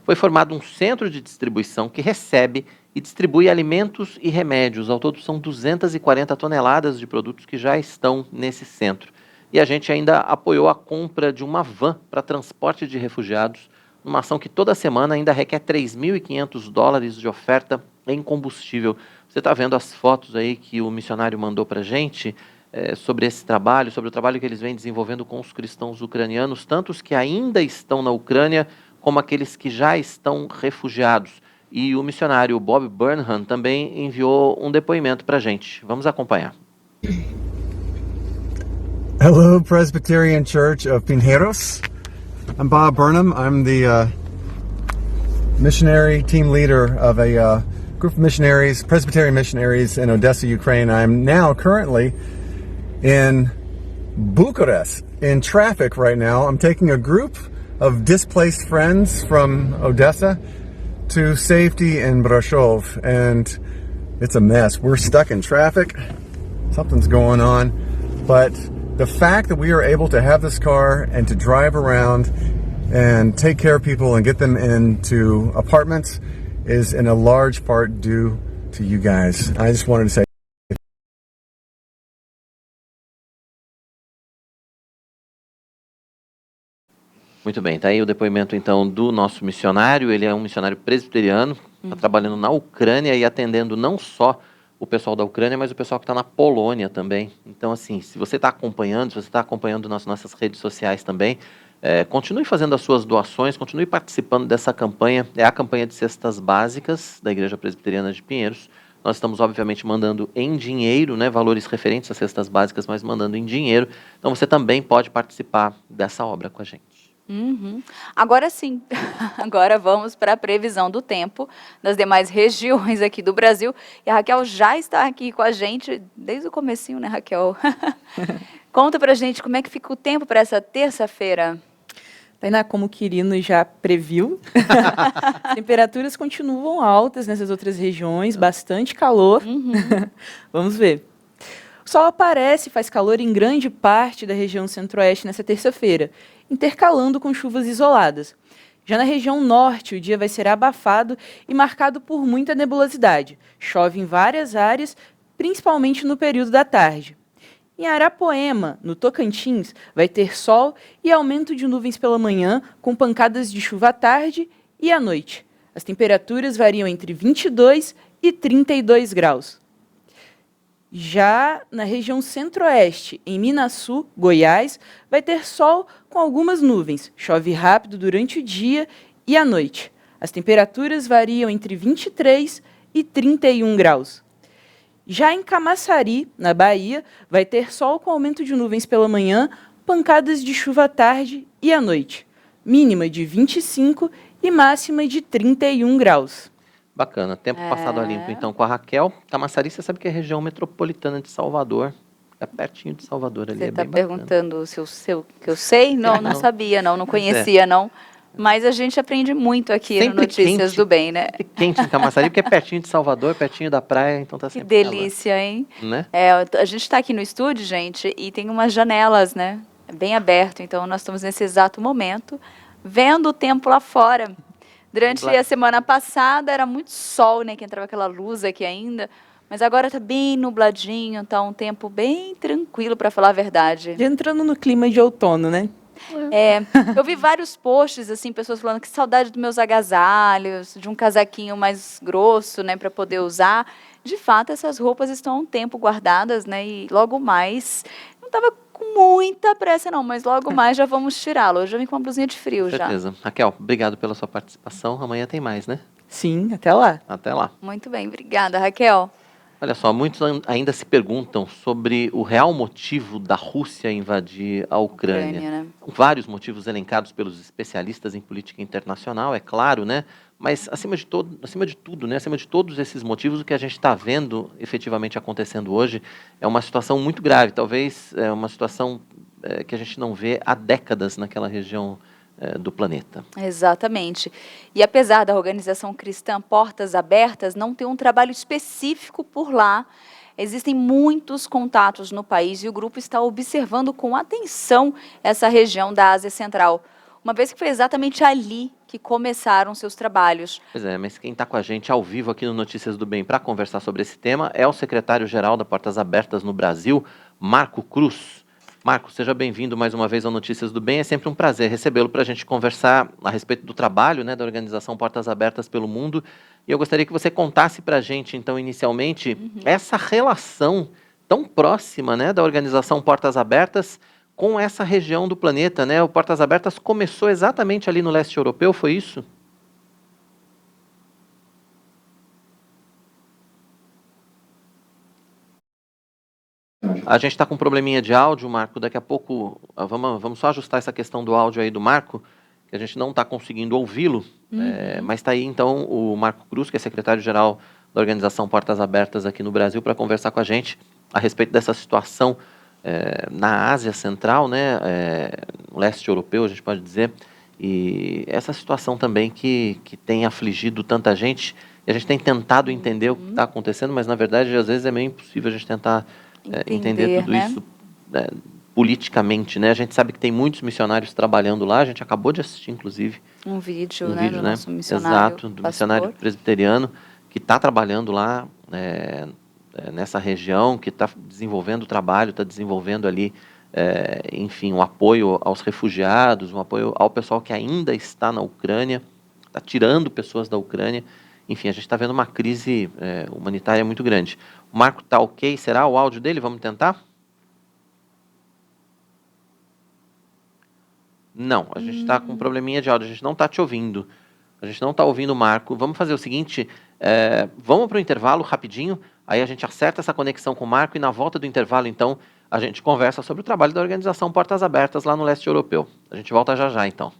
Foi formado um centro de distribuição que recebe e distribui alimentos e remédios. Ao todo são 240 toneladas de produtos que já estão nesse centro. E a gente ainda apoiou a compra de uma van para transporte de refugiados, numa ação que toda semana ainda requer $3.500 de oferta em combustível. Você está vendo as fotos aí que o missionário mandou para a gente sobre esse trabalho, sobre o trabalho que eles vêm desenvolvendo com os cristãos ucranianos, tanto os que ainda estão na Ucrânia, como aqueles que já estão refugiados. E o missionário Bob Burnham também enviou um depoimento para a gente. Vamos acompanhar. Hello, Presbyterian Church of Pinheiros. I'm Bob Burnham. I'm the missionary team leader of a group of missionaries, Presbyterian missionaries in Odessa, Ukraine. I'm now currently in Bucharest in traffic right now. I'm taking a group of displaced friends from Odessa to safety in Brashov, and it's a mess. We're stuck in traffic. Something's going on, but the fact that we are able to have this car and to drive around and take care of people and get them into apartments is in a large part due to you guys. I just wanted to say Muito bem, está aí o depoimento então do nosso missionário. Ele é um missionário presbiteriano, está trabalhando na Ucrânia e atendendo não só o pessoal da Ucrânia, mas o pessoal que está na Polônia também. Então, assim, se você está acompanhando, se você está acompanhando nas nossas redes sociais também, continue fazendo as suas doações, continue participando dessa campanha. É a campanha de cestas básicas da Igreja Presbiteriana de Pinheiros. Nós estamos, obviamente, mandando em dinheiro, né, valores referentes às cestas básicas, mas mandando em dinheiro. Então, você também pode participar dessa obra com a gente. Uhum. Agora sim, agora vamos para a previsão do tempo das demais regiões aqui do Brasil. E a Raquel já está aqui com a gente desde o comecinho, né, Raquel? Conta pra gente como é que fica o tempo para essa terça-feira. Tainá, como o Quirino já previu, as temperaturas continuam altas nessas outras regiões, bastante calor. Vamos ver. O sol aparece e faz calor em grande parte da região centro-oeste nessa terça-feira, intercalando com chuvas isoladas. Já na região norte, o dia vai ser abafado e marcado por muita nebulosidade. Chove em várias áreas, principalmente no período da tarde. Em Arapoema, no Tocantins, vai ter sol e aumento de nuvens pela manhã, com pancadas de chuva à tarde e à noite. As temperaturas variam entre 22 e 32 graus. Já na região centro-oeste, em Minaçu, Goiás, vai ter sol com algumas nuvens. Chove rápido durante o dia e à noite. As temperaturas variam entre 23 e 31 graus. Já em Camaçari, na Bahia, vai ter sol com aumento de nuvens pela manhã, pancadas de chuva à tarde e à noite. Mínima de 25 e máxima de 31 graus. Bacana. Tempo passado a limpo, então, com a Raquel. Camaçari, você sabe que é a região metropolitana de Salvador. É pertinho de Salvador ali. Você está bem bacana. perguntando se eu sei? Não, não sabia, não conhecia, não. Mas a gente aprende muito aqui no Sempre Notícias quente, do Bem, né? Quente em Camaçari, porque é pertinho de Salvador, pertinho da praia, então tá Que sempre delícia, hein? calor, né? A gente está aqui no estúdio, gente, e tem umas janelas, né? É bem aberto, então nós estamos nesse exato momento vendo o tempo lá fora. Durante a semana passada era muito sol, né? Que entrava aquela luz aqui ainda. Mas agora tá bem nubladinho, tá um tempo bem tranquilo, para falar a verdade. Já entrando no clima de outono, né? Eu vi vários posts, assim, pessoas falando que saudade dos meus agasalhos, de um casaquinho mais grosso, né, para poder usar. De fato, essas roupas estão há um tempo guardadas, né, e logo mais, não tava com muita pressa não, mas logo mais já vamos tirá-lo. Hoje eu vim com uma blusinha de frio já. Certeza. Raquel, obrigado pela sua participação. Amanhã tem mais, né? Sim, até lá. Até lá. Muito bem, obrigada, Raquel. Olha só, muitos ainda se perguntam sobre o real motivo da Rússia invadir a Ucrânia. Né? Vários motivos elencados pelos especialistas em política internacional, é claro, né? Mas acima de tudo, né? Acima de todos esses motivos, o que a gente está vendo efetivamente acontecendo hoje é uma situação muito grave, talvez é uma situação que a gente não vê há décadas naquela região do planeta. Exatamente. E apesar da organização cristã Portas Abertas não ter um trabalho específico por lá, existem muitos contatos no país e o grupo está observando com atenção essa região da Ásia Central, uma vez que foi exatamente ali que começaram seus trabalhos. Pois é, mas quem está com a gente ao vivo aqui no Notícias do Bem para conversar sobre esse tema é o secretário-geral da Portas Abertas no Brasil, Marco Cruz. Marco, seja bem-vindo mais uma vez ao Notícias do Bem. É sempre um prazer recebê-lo para a gente conversar a respeito do trabalho, né, da organização Portas Abertas pelo Mundo. E eu gostaria que você contasse para a gente, então, inicialmente, essa relação tão próxima, né, da organização Portas Abertas com essa região do planeta, né? O Portas Abertas começou exatamente ali no leste europeu, foi isso? A gente está com um probleminha de áudio, Marco. Daqui a pouco, vamos só ajustar essa questão do áudio aí do Marco, que a gente não está conseguindo ouvi-lo. Mas está aí, então, o Marco Cruz, que é secretário-geral da organização Portas Abertas aqui no Brasil, para conversar com a gente a respeito dessa situação na Ásia Central, né? No leste europeu, a gente pode dizer. E essa situação também que tem afligido tanta gente. E a gente tem tentado entender o que está acontecendo, mas, na verdade, às vezes é meio impossível a gente tentar entender tudo isso politicamente, né? A gente sabe que tem muitos missionários trabalhando lá, a gente acabou de assistir, inclusive, um vídeo, do nosso missionário. Exato, do missionário presbiteriano, que está trabalhando lá nessa região, que está desenvolvendo o trabalho, está desenvolvendo ali, enfim, um apoio aos refugiados, um apoio ao pessoal que ainda está na Ucrânia, está tirando pessoas da Ucrânia. Enfim, a gente está vendo uma crise humanitária muito grande. O Marco está ok? Será o áudio dele? Vamos tentar? Não, a gente está com um probleminha de áudio, a gente não está te ouvindo. A gente não está ouvindo o Marco. Vamos fazer o seguinte, vamos para o intervalo rapidinho, aí a gente acerta essa conexão com o Marco e na volta do intervalo, então, a gente conversa sobre o trabalho da organização Portas Abertas lá no leste europeu. A gente volta já, então.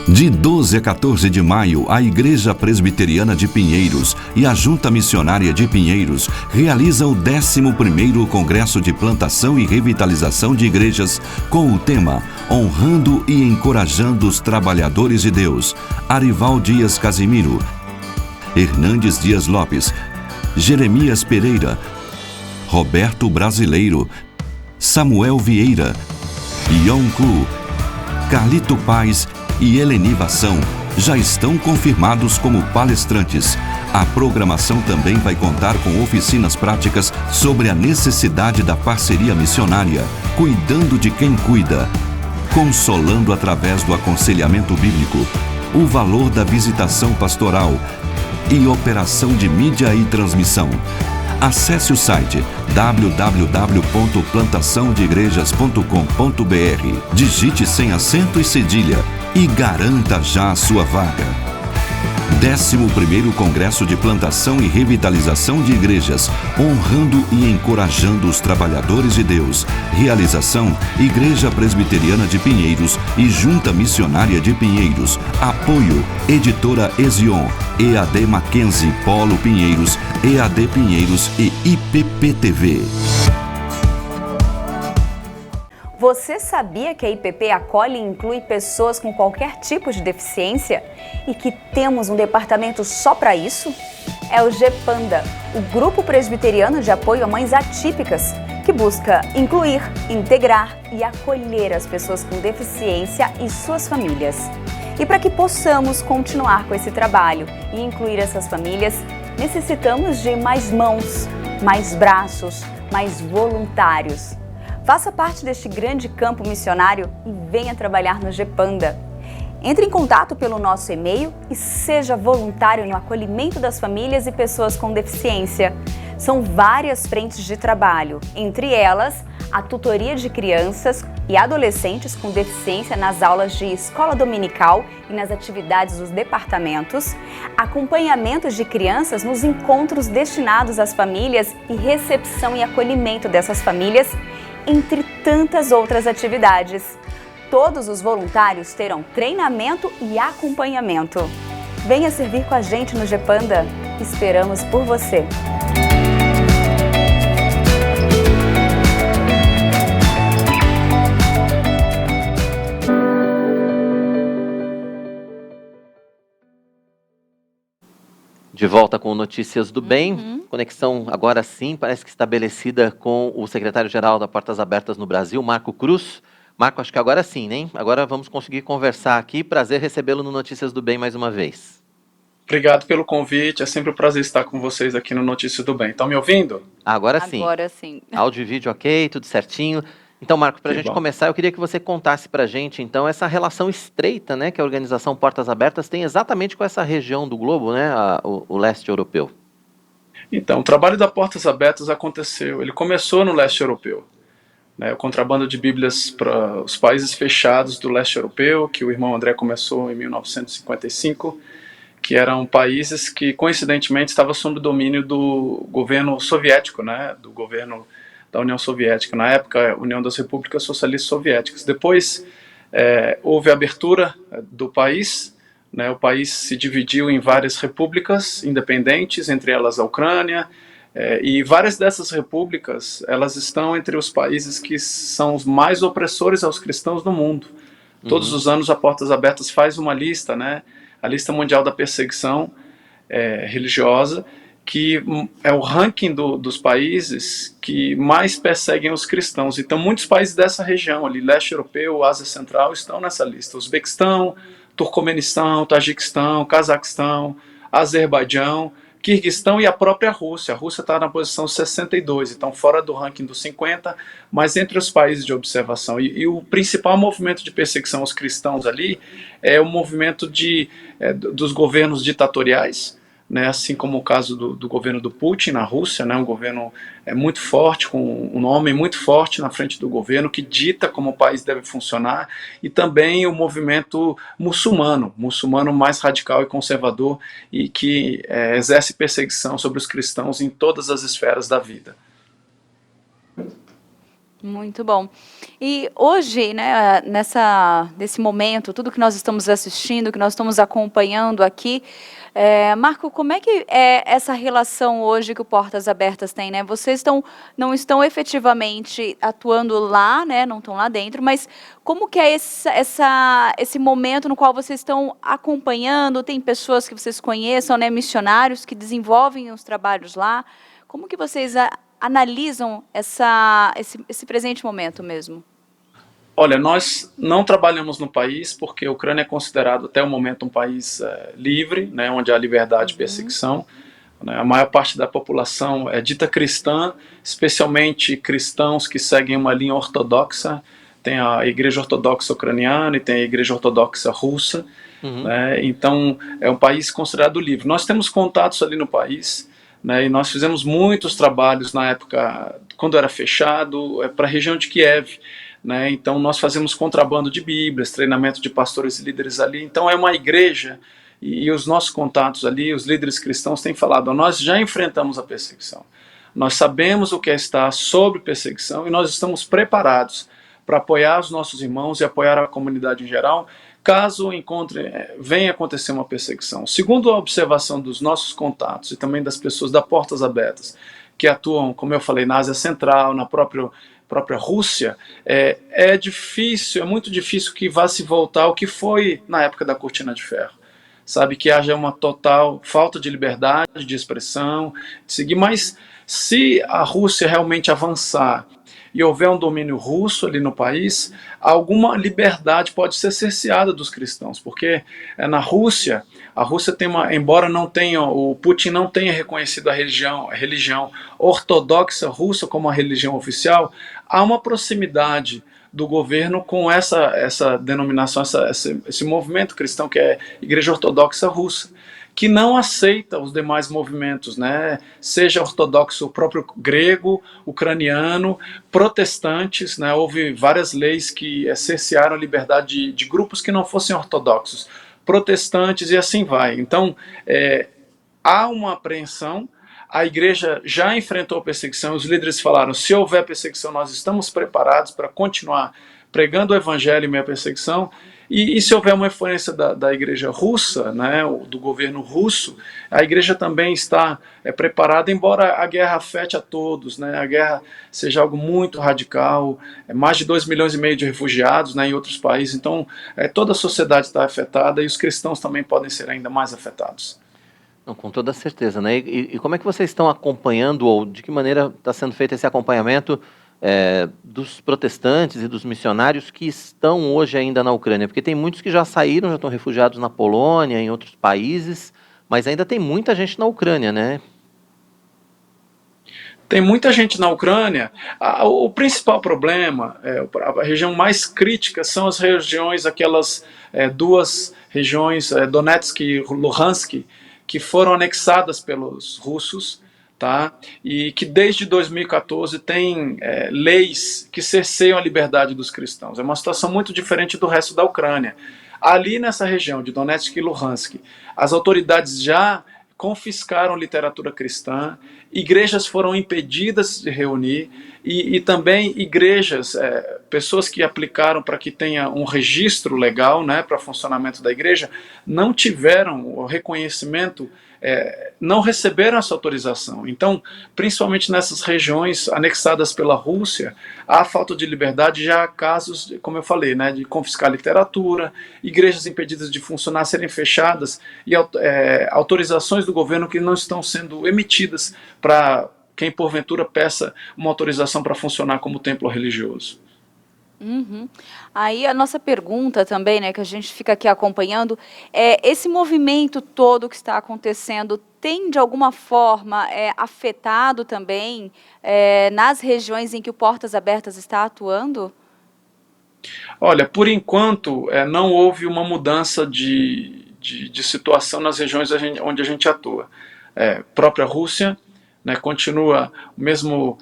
De 12 a 14 de maio, a Igreja Presbiteriana de Pinheiros e a Junta Missionária de Pinheiros realizam o 11º Congresso de Plantação e Revitalização de Igrejas com o tema Honrando e Encorajando os Trabalhadores de Deus. Arival Dias Casimiro, Hernandes Dias Lopes, Jeremias Pereira, Roberto Brasileiro, Samuel Vieira, Ion Clu, Carlito Paz e Eleni Vação já estão confirmados como palestrantes. A programação também vai contar com oficinas práticas sobre a necessidade da parceria missionária, cuidando de quem cuida, consolando através do aconselhamento bíblico, o valor da visitação pastoral e operação de mídia e transmissão. Acesse o site www.plantaçãodeigrejas.com.br, digite sem acento e cedilha e garanta já a sua vaga. 11º Congresso de Plantação e Revitalização de Igrejas, honrando e encorajando os trabalhadores de Deus. Realização: Igreja Presbiteriana de Pinheiros e Junta Missionária de Pinheiros. Apoio: Editora Ezion, EAD Mackenzie, Polo Pinheiros, EAD Pinheiros e IPP-TV. Você sabia que a IPP acolhe e inclui pessoas com qualquer tipo de deficiência? E que temos um departamento só para isso? É o GPANDA, o Grupo Presbiteriano de Apoio a Mães Atípicas, que que busca incluir, integrar e acolher as pessoas com deficiência e suas famílias. E para que possamos continuar com esse trabalho e incluir essas famílias, necessitamos de mais mãos, mais braços, mais voluntários. Faça parte deste grande campo missionário e venha trabalhar no GEPANDA. Entre em contato pelo nosso e-mail e seja voluntário no acolhimento das famílias e pessoas com deficiência. São várias frentes de trabalho, entre elas a tutoria de crianças e adolescentes com deficiência nas aulas de escola dominical e nas atividades dos departamentos, acompanhamento de crianças nos encontros destinados às famílias e recepção e acolhimento dessas famílias, entre tantas outras atividades. Todos os voluntários terão treinamento e acompanhamento. Venha servir com a gente no GEPANDA. Esperamos por você. De volta com Notícias do Bem, conexão agora sim, parece que estabelecida com o secretário-geral da Portas Abertas no Brasil, Marco Cruz. Marco, acho que agora sim, né? Agora vamos conseguir conversar aqui. Prazer recebê-lo no Notícias do Bem mais uma vez. Obrigado pelo convite, é sempre um prazer estar com vocês aqui no Notícias do Bem. Estão me ouvindo? Agora sim. Agora sim. Áudio e vídeo ok, tudo certinho. Então, Marco, para a gente bom. começar, eu queria que você contasse para a gente, então, essa relação estreita, né, que a organização Portas Abertas tem exatamente com essa região do globo, né, o leste europeu. Então, o trabalho da Portas Abertas aconteceu, ele começou no leste europeu. Né, o contrabando de Bíblias para os países fechados do leste europeu, que o irmão André começou em 1955, que eram países que, coincidentemente, estavam sob o domínio do governo soviético, né, do governo da União Soviética, na época, União das Repúblicas Socialistas Soviéticas. Depois, houve a abertura do país, né, o país se dividiu em várias repúblicas independentes, entre elas a Ucrânia, e várias dessas repúblicas, elas estão entre os países que são os mais opressores aos cristãos no mundo. Todos os anos a Portas Abertas faz uma lista, né, a lista mundial da perseguição religiosa, que é o ranking dos países que mais perseguem os cristãos. Então, muitos países dessa região, ali, leste europeu, Ásia Central, estão nessa lista. Uzbequistão, Turcomenistão, Tajiquistão, Cazaquistão, Azerbaijão, Quirguistão e a própria Rússia. A Rússia está na posição 62, então fora do ranking dos 50, mas entre os países de observação. E o principal movimento de perseguição aos cristãos ali é o movimento dos governos ditatoriais, né, assim como o caso do governo do Putin na Rússia, né, um governo muito forte, com um homem muito forte na frente do governo, que dita como o país deve funcionar, e também o movimento muçulmano mais radical e conservador, e que exerce perseguição sobre os cristãos em todas as esferas da vida. Muito bom. E hoje, né, nesse momento, tudo que nós estamos assistindo, que nós estamos acompanhando aqui, Marco, como é que é essa relação hoje que o Portas Abertas tem, né? Vocês não estão efetivamente atuando lá, né? Não estão lá dentro, mas como que é esse momento no qual vocês estão acompanhando? Tem pessoas que vocês conheçam, né? Missionários que desenvolvem os trabalhos lá. Como que vocês analisam esse presente momento mesmo? Olha, nós não trabalhamos no país porque a Ucrânia é considerado até o momento um país livre, né, onde há liberdade de perseguição. Né, a maior parte da população é dita cristã, especialmente cristãos que seguem uma linha ortodoxa. Tem a Igreja Ortodoxa Ucraniana e tem a Igreja Ortodoxa Russa. Né, então, é um país considerado livre. Nós temos contatos ali no país, né, e nós fizemos muitos trabalhos na época, quando era fechado, para a região de Kiev. Né, então nós fazemos contrabando de Bíblias, treinamento de pastores e líderes ali. Então é uma igreja, e os nossos contatos ali, os líderes cristãos têm falado, nós já enfrentamos a perseguição, nós sabemos o que é estar sob perseguição e nós estamos preparados para apoiar os nossos irmãos e apoiar a comunidade em geral, caso venha acontecer uma perseguição. Segundo a observação dos nossos contatos e também das pessoas da Portas Abertas, que atuam, como eu falei, na Ásia Central, na própria Rússia, é muito difícil que vá se voltar ao que foi na época da Cortina de Ferro. Sabe, que haja uma total falta de liberdade de expressão, de seguir, mas se a Rússia realmente avançar e houver um domínio russo ali no país, alguma liberdade pode ser cerceada dos cristãos, porque na Rússia, a Rússia tem embora não tenha, o Putin não tenha reconhecido a religião ortodoxa russa como a religião oficial, há uma proximidade do governo com essa denominação, esse movimento cristão que é a Igreja Ortodoxa Russa, que não aceita os demais movimentos, né? Seja ortodoxo, o próprio grego, ucraniano, protestantes, né? Houve várias leis que cercearam a liberdade de grupos que não fossem ortodoxos, protestantes e assim vai. Então, há uma apreensão. A igreja já enfrentou perseguição, os líderes falaram, se houver perseguição, nós estamos preparados para continuar pregando o evangelho em meio à perseguição, e se houver uma influência da igreja russa, né, do governo russo, a igreja também está preparada, embora a guerra afete a todos, né, a guerra seja algo muito radical, mais de 2,5 milhões de refugiados, né, em outros países, então toda a sociedade está afetada e os cristãos também podem ser ainda mais afetados. Não, com toda certeza, né? E como é que vocês estão acompanhando, ou de que maneira está sendo feito esse acompanhamento dos protestantes e dos missionários que estão hoje ainda na Ucrânia? Porque tem muitos que já saíram, já estão refugiados na Polônia, em outros países, mas ainda tem muita gente na Ucrânia, né? Tem muita gente na Ucrânia. O principal problema, a região mais crítica são as regiões, aquelas duas regiões, Donetsk e Luhansk, que foram anexadas pelos russos, tá? E que desde 2014 tem leis que cerceiam a liberdade dos cristãos. É uma situação muito diferente do resto da Ucrânia. Ali nessa região de Donetsk e Luhansk, as autoridades já confiscaram literatura cristã, igrejas foram impedidas de reunir e também igrejas, pessoas que aplicaram para que tenha um registro legal, né, para funcionamento da igreja, não tiveram o reconhecimento, não receberam essa autorização. Então, principalmente nessas regiões anexadas pela Rússia, há falta de liberdade, já há casos, como eu falei, né, de confiscar literatura, igrejas impedidas de funcionar, serem fechadas, e autorizações do governo que não estão sendo emitidas para quem porventura peça uma autorização para funcionar como templo religioso. Uhum. Aí a nossa pergunta também, né, que a gente fica aqui acompanhando, esse movimento todo que está acontecendo tem de alguma forma afetado também nas regiões em que o Portas Abertas está atuando? Olha, por enquanto não houve uma mudança de situação nas regiões onde a gente atua. Própria Rússia, né, continua o mesmo,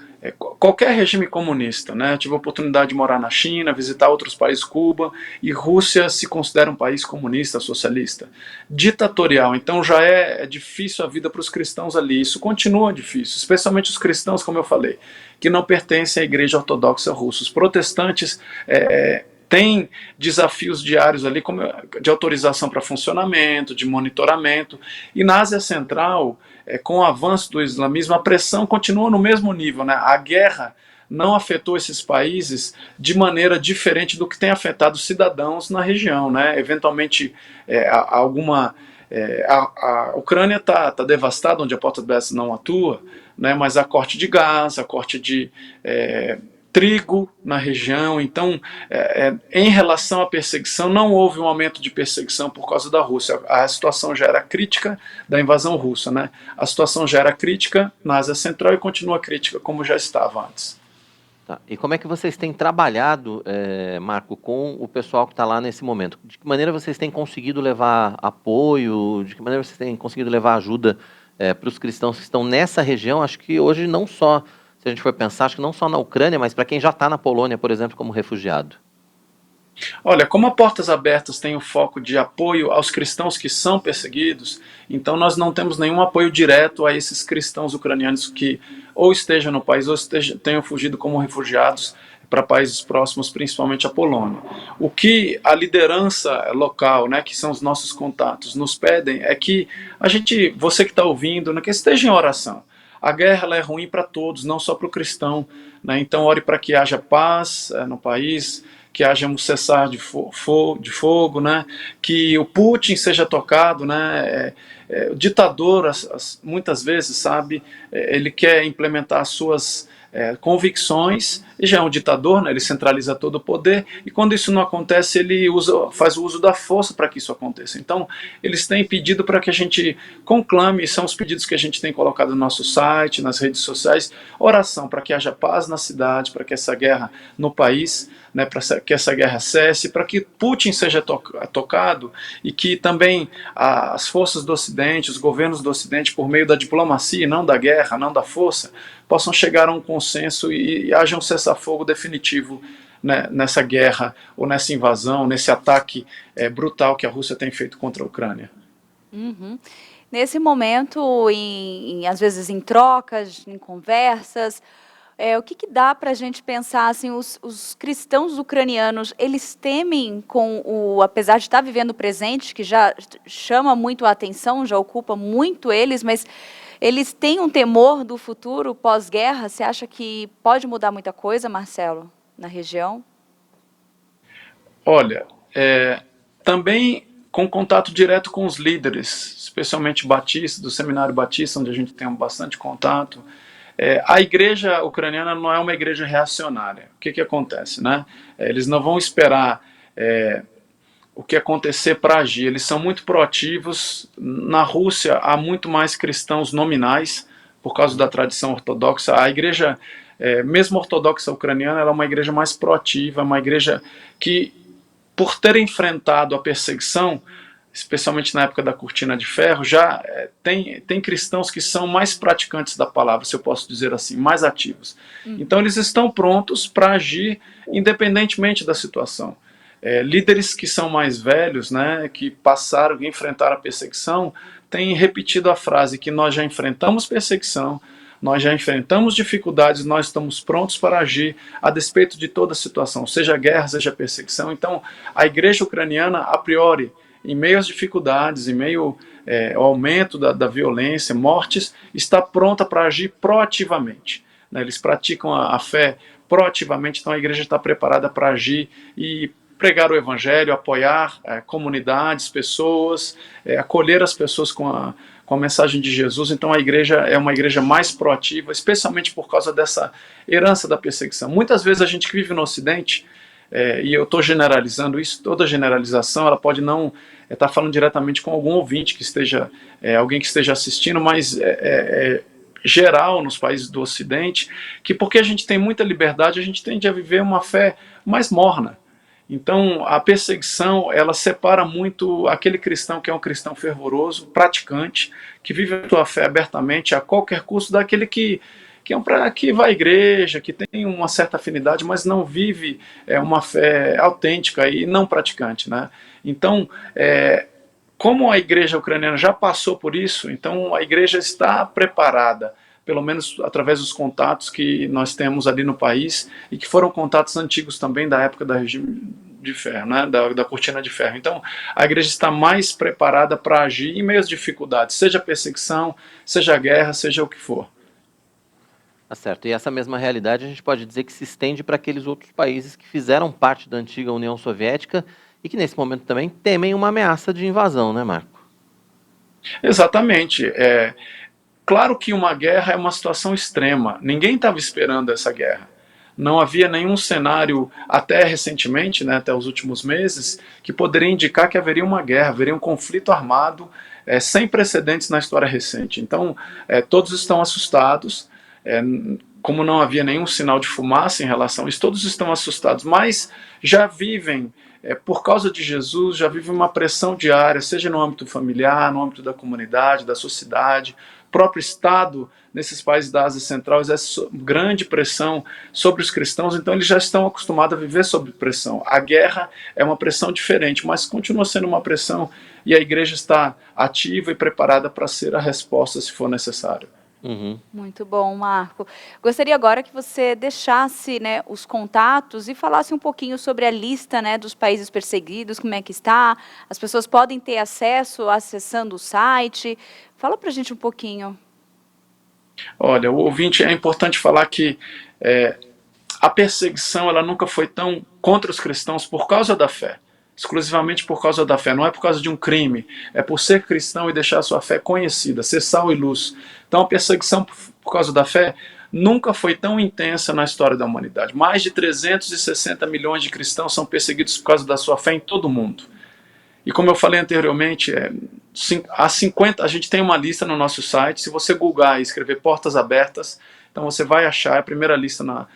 qualquer regime comunista, né, eu tive a oportunidade de morar na China, visitar outros países, Cuba, e Rússia se considera um país comunista, socialista, ditatorial, então já é difícil a vida para os cristãos ali, isso continua difícil, especialmente os cristãos, como eu falei, que não pertencem à igreja ortodoxa russa. Os protestantes têm desafios diários ali, como de autorização para funcionamento, de monitoramento, e na Ásia Central, com o avanço do islamismo, a pressão continua no mesmo nível, né? A guerra não afetou esses países de maneira diferente do que tem afetado os cidadãos na região, né? Eventualmente, a Ucrânia está devastada, onde a Portas Abertas não atua, né? Mas há corte de gás, há corte de trigo na região, então em relação à perseguição, não houve um aumento de perseguição por causa da Rússia. A situação já era crítica da invasão russa, né? A situação já era crítica na Ásia Central e continua crítica como já estava antes. Tá. E como é que vocês têm trabalhado, Marco, com o pessoal que está lá nesse momento? De que maneira vocês têm conseguido levar apoio, de que maneira vocês têm conseguido levar ajuda para os cristãos que estão nessa região? Acho que hoje não só, se a gente for pensar, acho que não só na Ucrânia, mas para quem já está na Polônia, por exemplo, como refugiado. Olha, como a Portas Abertas tem o foco de apoio aos cristãos que são perseguidos, então nós não temos nenhum apoio direto a esses cristãos ucranianos que ou estejam no país ou tenham fugido como refugiados para países próximos, principalmente a Polônia. O que a liderança local, né, que são os nossos contatos, nos pedem é que você que está ouvindo, né, que esteja em oração. A guerra ela é ruim para todos, não só para o cristão, né? Então ore para que haja paz no país, que haja um cessar de fogo, né? Que o Putin seja tocado, né? O ditador, muitas vezes, sabe, ele quer implementar as suas convicções, e já é um ditador, né? Ele centraliza todo o poder, e quando isso não acontece, ele faz o uso da força para que isso aconteça. Então, eles têm pedido para que a gente conclame, são os pedidos que a gente tem colocado no nosso site, nas redes sociais, oração para que haja paz na cidade, para que essa guerra no país, né, para que essa guerra cesse, para que Putin seja tocado, e que também as forças do Ocidente, os governos do Ocidente, por meio da diplomacia, não da guerra, não da força, possam chegar a um consenso e haja um cessar-fogo definitivo, né, nessa guerra, ou nessa invasão, nesse ataque brutal que a Rússia tem feito contra a Ucrânia. Uhum. Nesse momento, às vezes em trocas, em conversas, o que dá para a gente pensar, assim, os cristãos ucranianos, eles temem apesar de estar vivendo o presente, que já chama muito a atenção, já ocupa muito eles, mas eles têm um temor do futuro pós-guerra? Você acha que pode mudar muita coisa, Marcelo, na região? Olha, também com contato direto com os líderes, especialmente batistas, do Seminário Batista, onde a gente tem bastante contato. A igreja ucraniana não é uma igreja reacionária. O que acontece, né? Eles não vão esperar o que acontecer para agir. Eles são muito proativos. Na Rússia há muito mais cristãos nominais, por causa da tradição ortodoxa. A igreja, mesmo ortodoxa ucraniana, ela é uma igreja mais proativa, uma igreja que, por ter enfrentado a perseguição, especialmente na época da Cortina de Ferro, já tem cristãos que são mais praticantes da palavra, se eu posso dizer assim, mais ativos. Então eles estão prontos para agir independentemente da situação. Líderes que são mais velhos, né, que passaram e enfrentaram a perseguição, têm repetido a frase que nós já enfrentamos perseguição, nós já enfrentamos dificuldades, nós estamos prontos para agir a despeito de toda a situação, seja guerra, seja perseguição. Então a igreja ucraniana, a priori, em meio às dificuldades, em meio ao aumento da violência, mortes, está pronta para agir proativamente, né? Eles praticam a fé proativamente, então a igreja está preparada para agir e pregar o evangelho, apoiar comunidades, pessoas, acolher as pessoas com a mensagem de Jesus. Então a igreja é uma igreja mais proativa, especialmente por causa dessa herança da perseguição. Muitas vezes a gente que vive no Ocidente, e eu estou generalizando isso, toda generalização, ela pode não estar falando diretamente com algum ouvinte que esteja, alguém que esteja assistindo, mas geral nos países do Ocidente, que porque a gente tem muita liberdade, a gente tende a viver uma fé mais morna. Então a perseguição, ela separa muito aquele cristão que é um cristão fervoroso, praticante, que vive a sua fé abertamente a qualquer custo, daquele que vai à igreja, que tem uma certa afinidade, mas não vive uma fé autêntica e não praticante, né? Então, como a igreja ucraniana já passou por isso, então a igreja está preparada, pelo menos através dos contatos que nós temos ali no país, e que foram contatos antigos também da época da regime de ferro, né, da cortina de ferro. Então a igreja está mais preparada para agir em meio às dificuldades, seja perseguição, seja guerra, seja o que for. Tá certo. E essa mesma realidade a gente pode dizer que se estende para aqueles outros países que fizeram parte da antiga União Soviética e que nesse momento também temem uma ameaça de invasão, né, Marco? Exatamente. Claro que uma guerra é uma situação extrema. Ninguém estava esperando essa guerra. Não havia nenhum cenário, até recentemente, né, até os últimos meses, que poderia indicar que haveria uma guerra, haveria um conflito armado sem precedentes na história recente. Então, todos estão assustados. Como não havia nenhum sinal de fumaça em relação a isso, todos estão assustados, mas já vivem, por causa de Jesus, já vivem uma pressão diária, seja no âmbito familiar, no âmbito da comunidade, da sociedade, próprio Estado, nesses países da Ásia Central, exerce grande pressão sobre os cristãos, então eles já estão acostumados a viver sob pressão. A guerra é uma pressão diferente, mas continua sendo uma pressão, e a igreja está ativa e preparada para ser a resposta se for necessário. Uhum. Muito bom, Marco. Gostaria agora que você deixasse, né, os contatos e falasse um pouquinho sobre a lista, né, dos países perseguidos, como é que está. As pessoas podem ter acesso acessando o site. Fala pra gente um pouquinho. Olha, o ouvinte, é importante falar que a perseguição ela nunca foi tão contra os cristãos por causa da fé. Exclusivamente por causa da fé, não é por causa de um crime, é por ser cristão e deixar a sua fé conhecida, ser sal e luz. Então a perseguição por causa da fé nunca foi tão intensa na história da humanidade. Mais de 360 milhões de cristãos são perseguidos por causa da sua fé em todo o mundo. E como eu falei anteriormente, a gente tem uma lista no nosso site. Se você googar e escrever Portas Abertas, então você vai achar a primeira lista na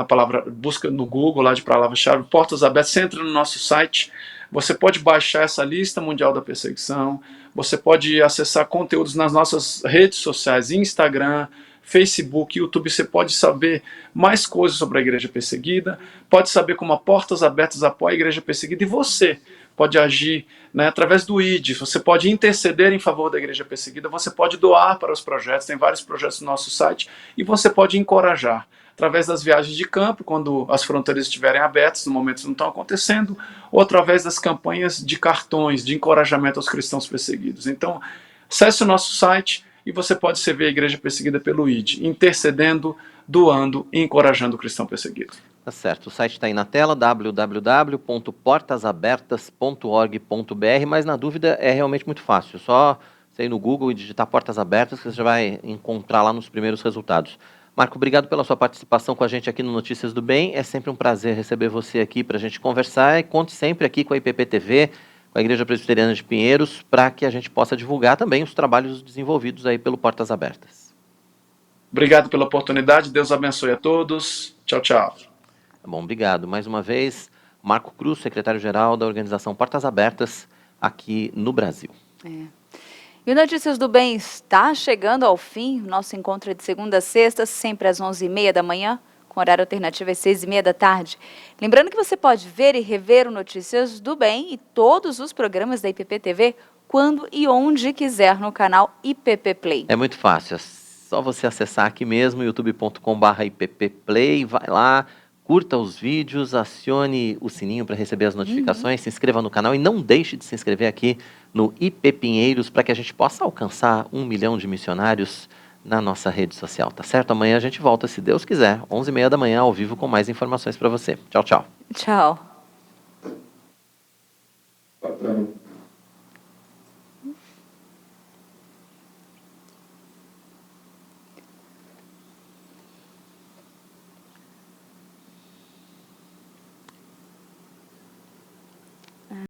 palavra, busca no Google, lá de palavra-chave, Portas Abertas. Você entra no nosso site, você pode baixar essa lista mundial da perseguição, você pode acessar conteúdos nas nossas redes sociais, Instagram, Facebook, YouTube. Você pode saber mais coisas sobre a igreja perseguida, pode saber como a Portas Abertas apoia a igreja perseguida, e você pode agir, né, através do ID, você pode interceder em favor da igreja perseguida, você pode doar para os projetos, tem vários projetos no nosso site, e você pode encorajar, através das viagens de campo, quando as fronteiras estiverem abertas, no momento não estão acontecendo, ou através das campanhas de cartões, de encorajamento aos cristãos perseguidos. Então, acesse o nosso site e você pode servir a igreja perseguida pelo ID, intercedendo, doando e encorajando o cristão perseguido. Tá certo, o site está aí na tela, www.portasabertas.org.br, mas na dúvida é realmente muito fácil, só você ir no Google e digitar Portas Abertas que você já vai encontrar lá nos primeiros resultados. Marco, obrigado pela sua participação com a gente aqui no Notícias do Bem, é sempre um prazer receber você aqui para a gente conversar, e conte sempre aqui com a IPP-TV, com a Igreja Presbiteriana de Pinheiros, para que a gente possa divulgar também os trabalhos desenvolvidos aí pelo Portas Abertas. Obrigado pela oportunidade, Deus abençoe a todos, tchau, tchau. Tá bom, obrigado. Mais uma vez, Marco Cruz, secretário-geral da organização Portas Abertas aqui no Brasil. E o Notícias do Bem está chegando ao fim. Nosso encontro é de segunda a sexta, sempre às 11h30 da manhã, com horário alternativo às 6h30 da tarde. Lembrando que você pode ver e rever o Notícias do Bem e todos os programas da IPP-TV quando e onde quiser no canal IPP Play. É muito fácil, é só você acessar aqui mesmo, youtube.com/IPPplay, vai lá, curta os vídeos, acione o sininho para receber as notificações, se inscreva no canal e não deixe de se inscrever aqui no IP Pinheiros para que a gente possa alcançar 1 milhão de missionários na nossa rede social, tá certo? Amanhã a gente volta, se Deus quiser, 11h30 da manhã, ao vivo, com mais informações para você. Tchau, tchau. Tchau. Patrão.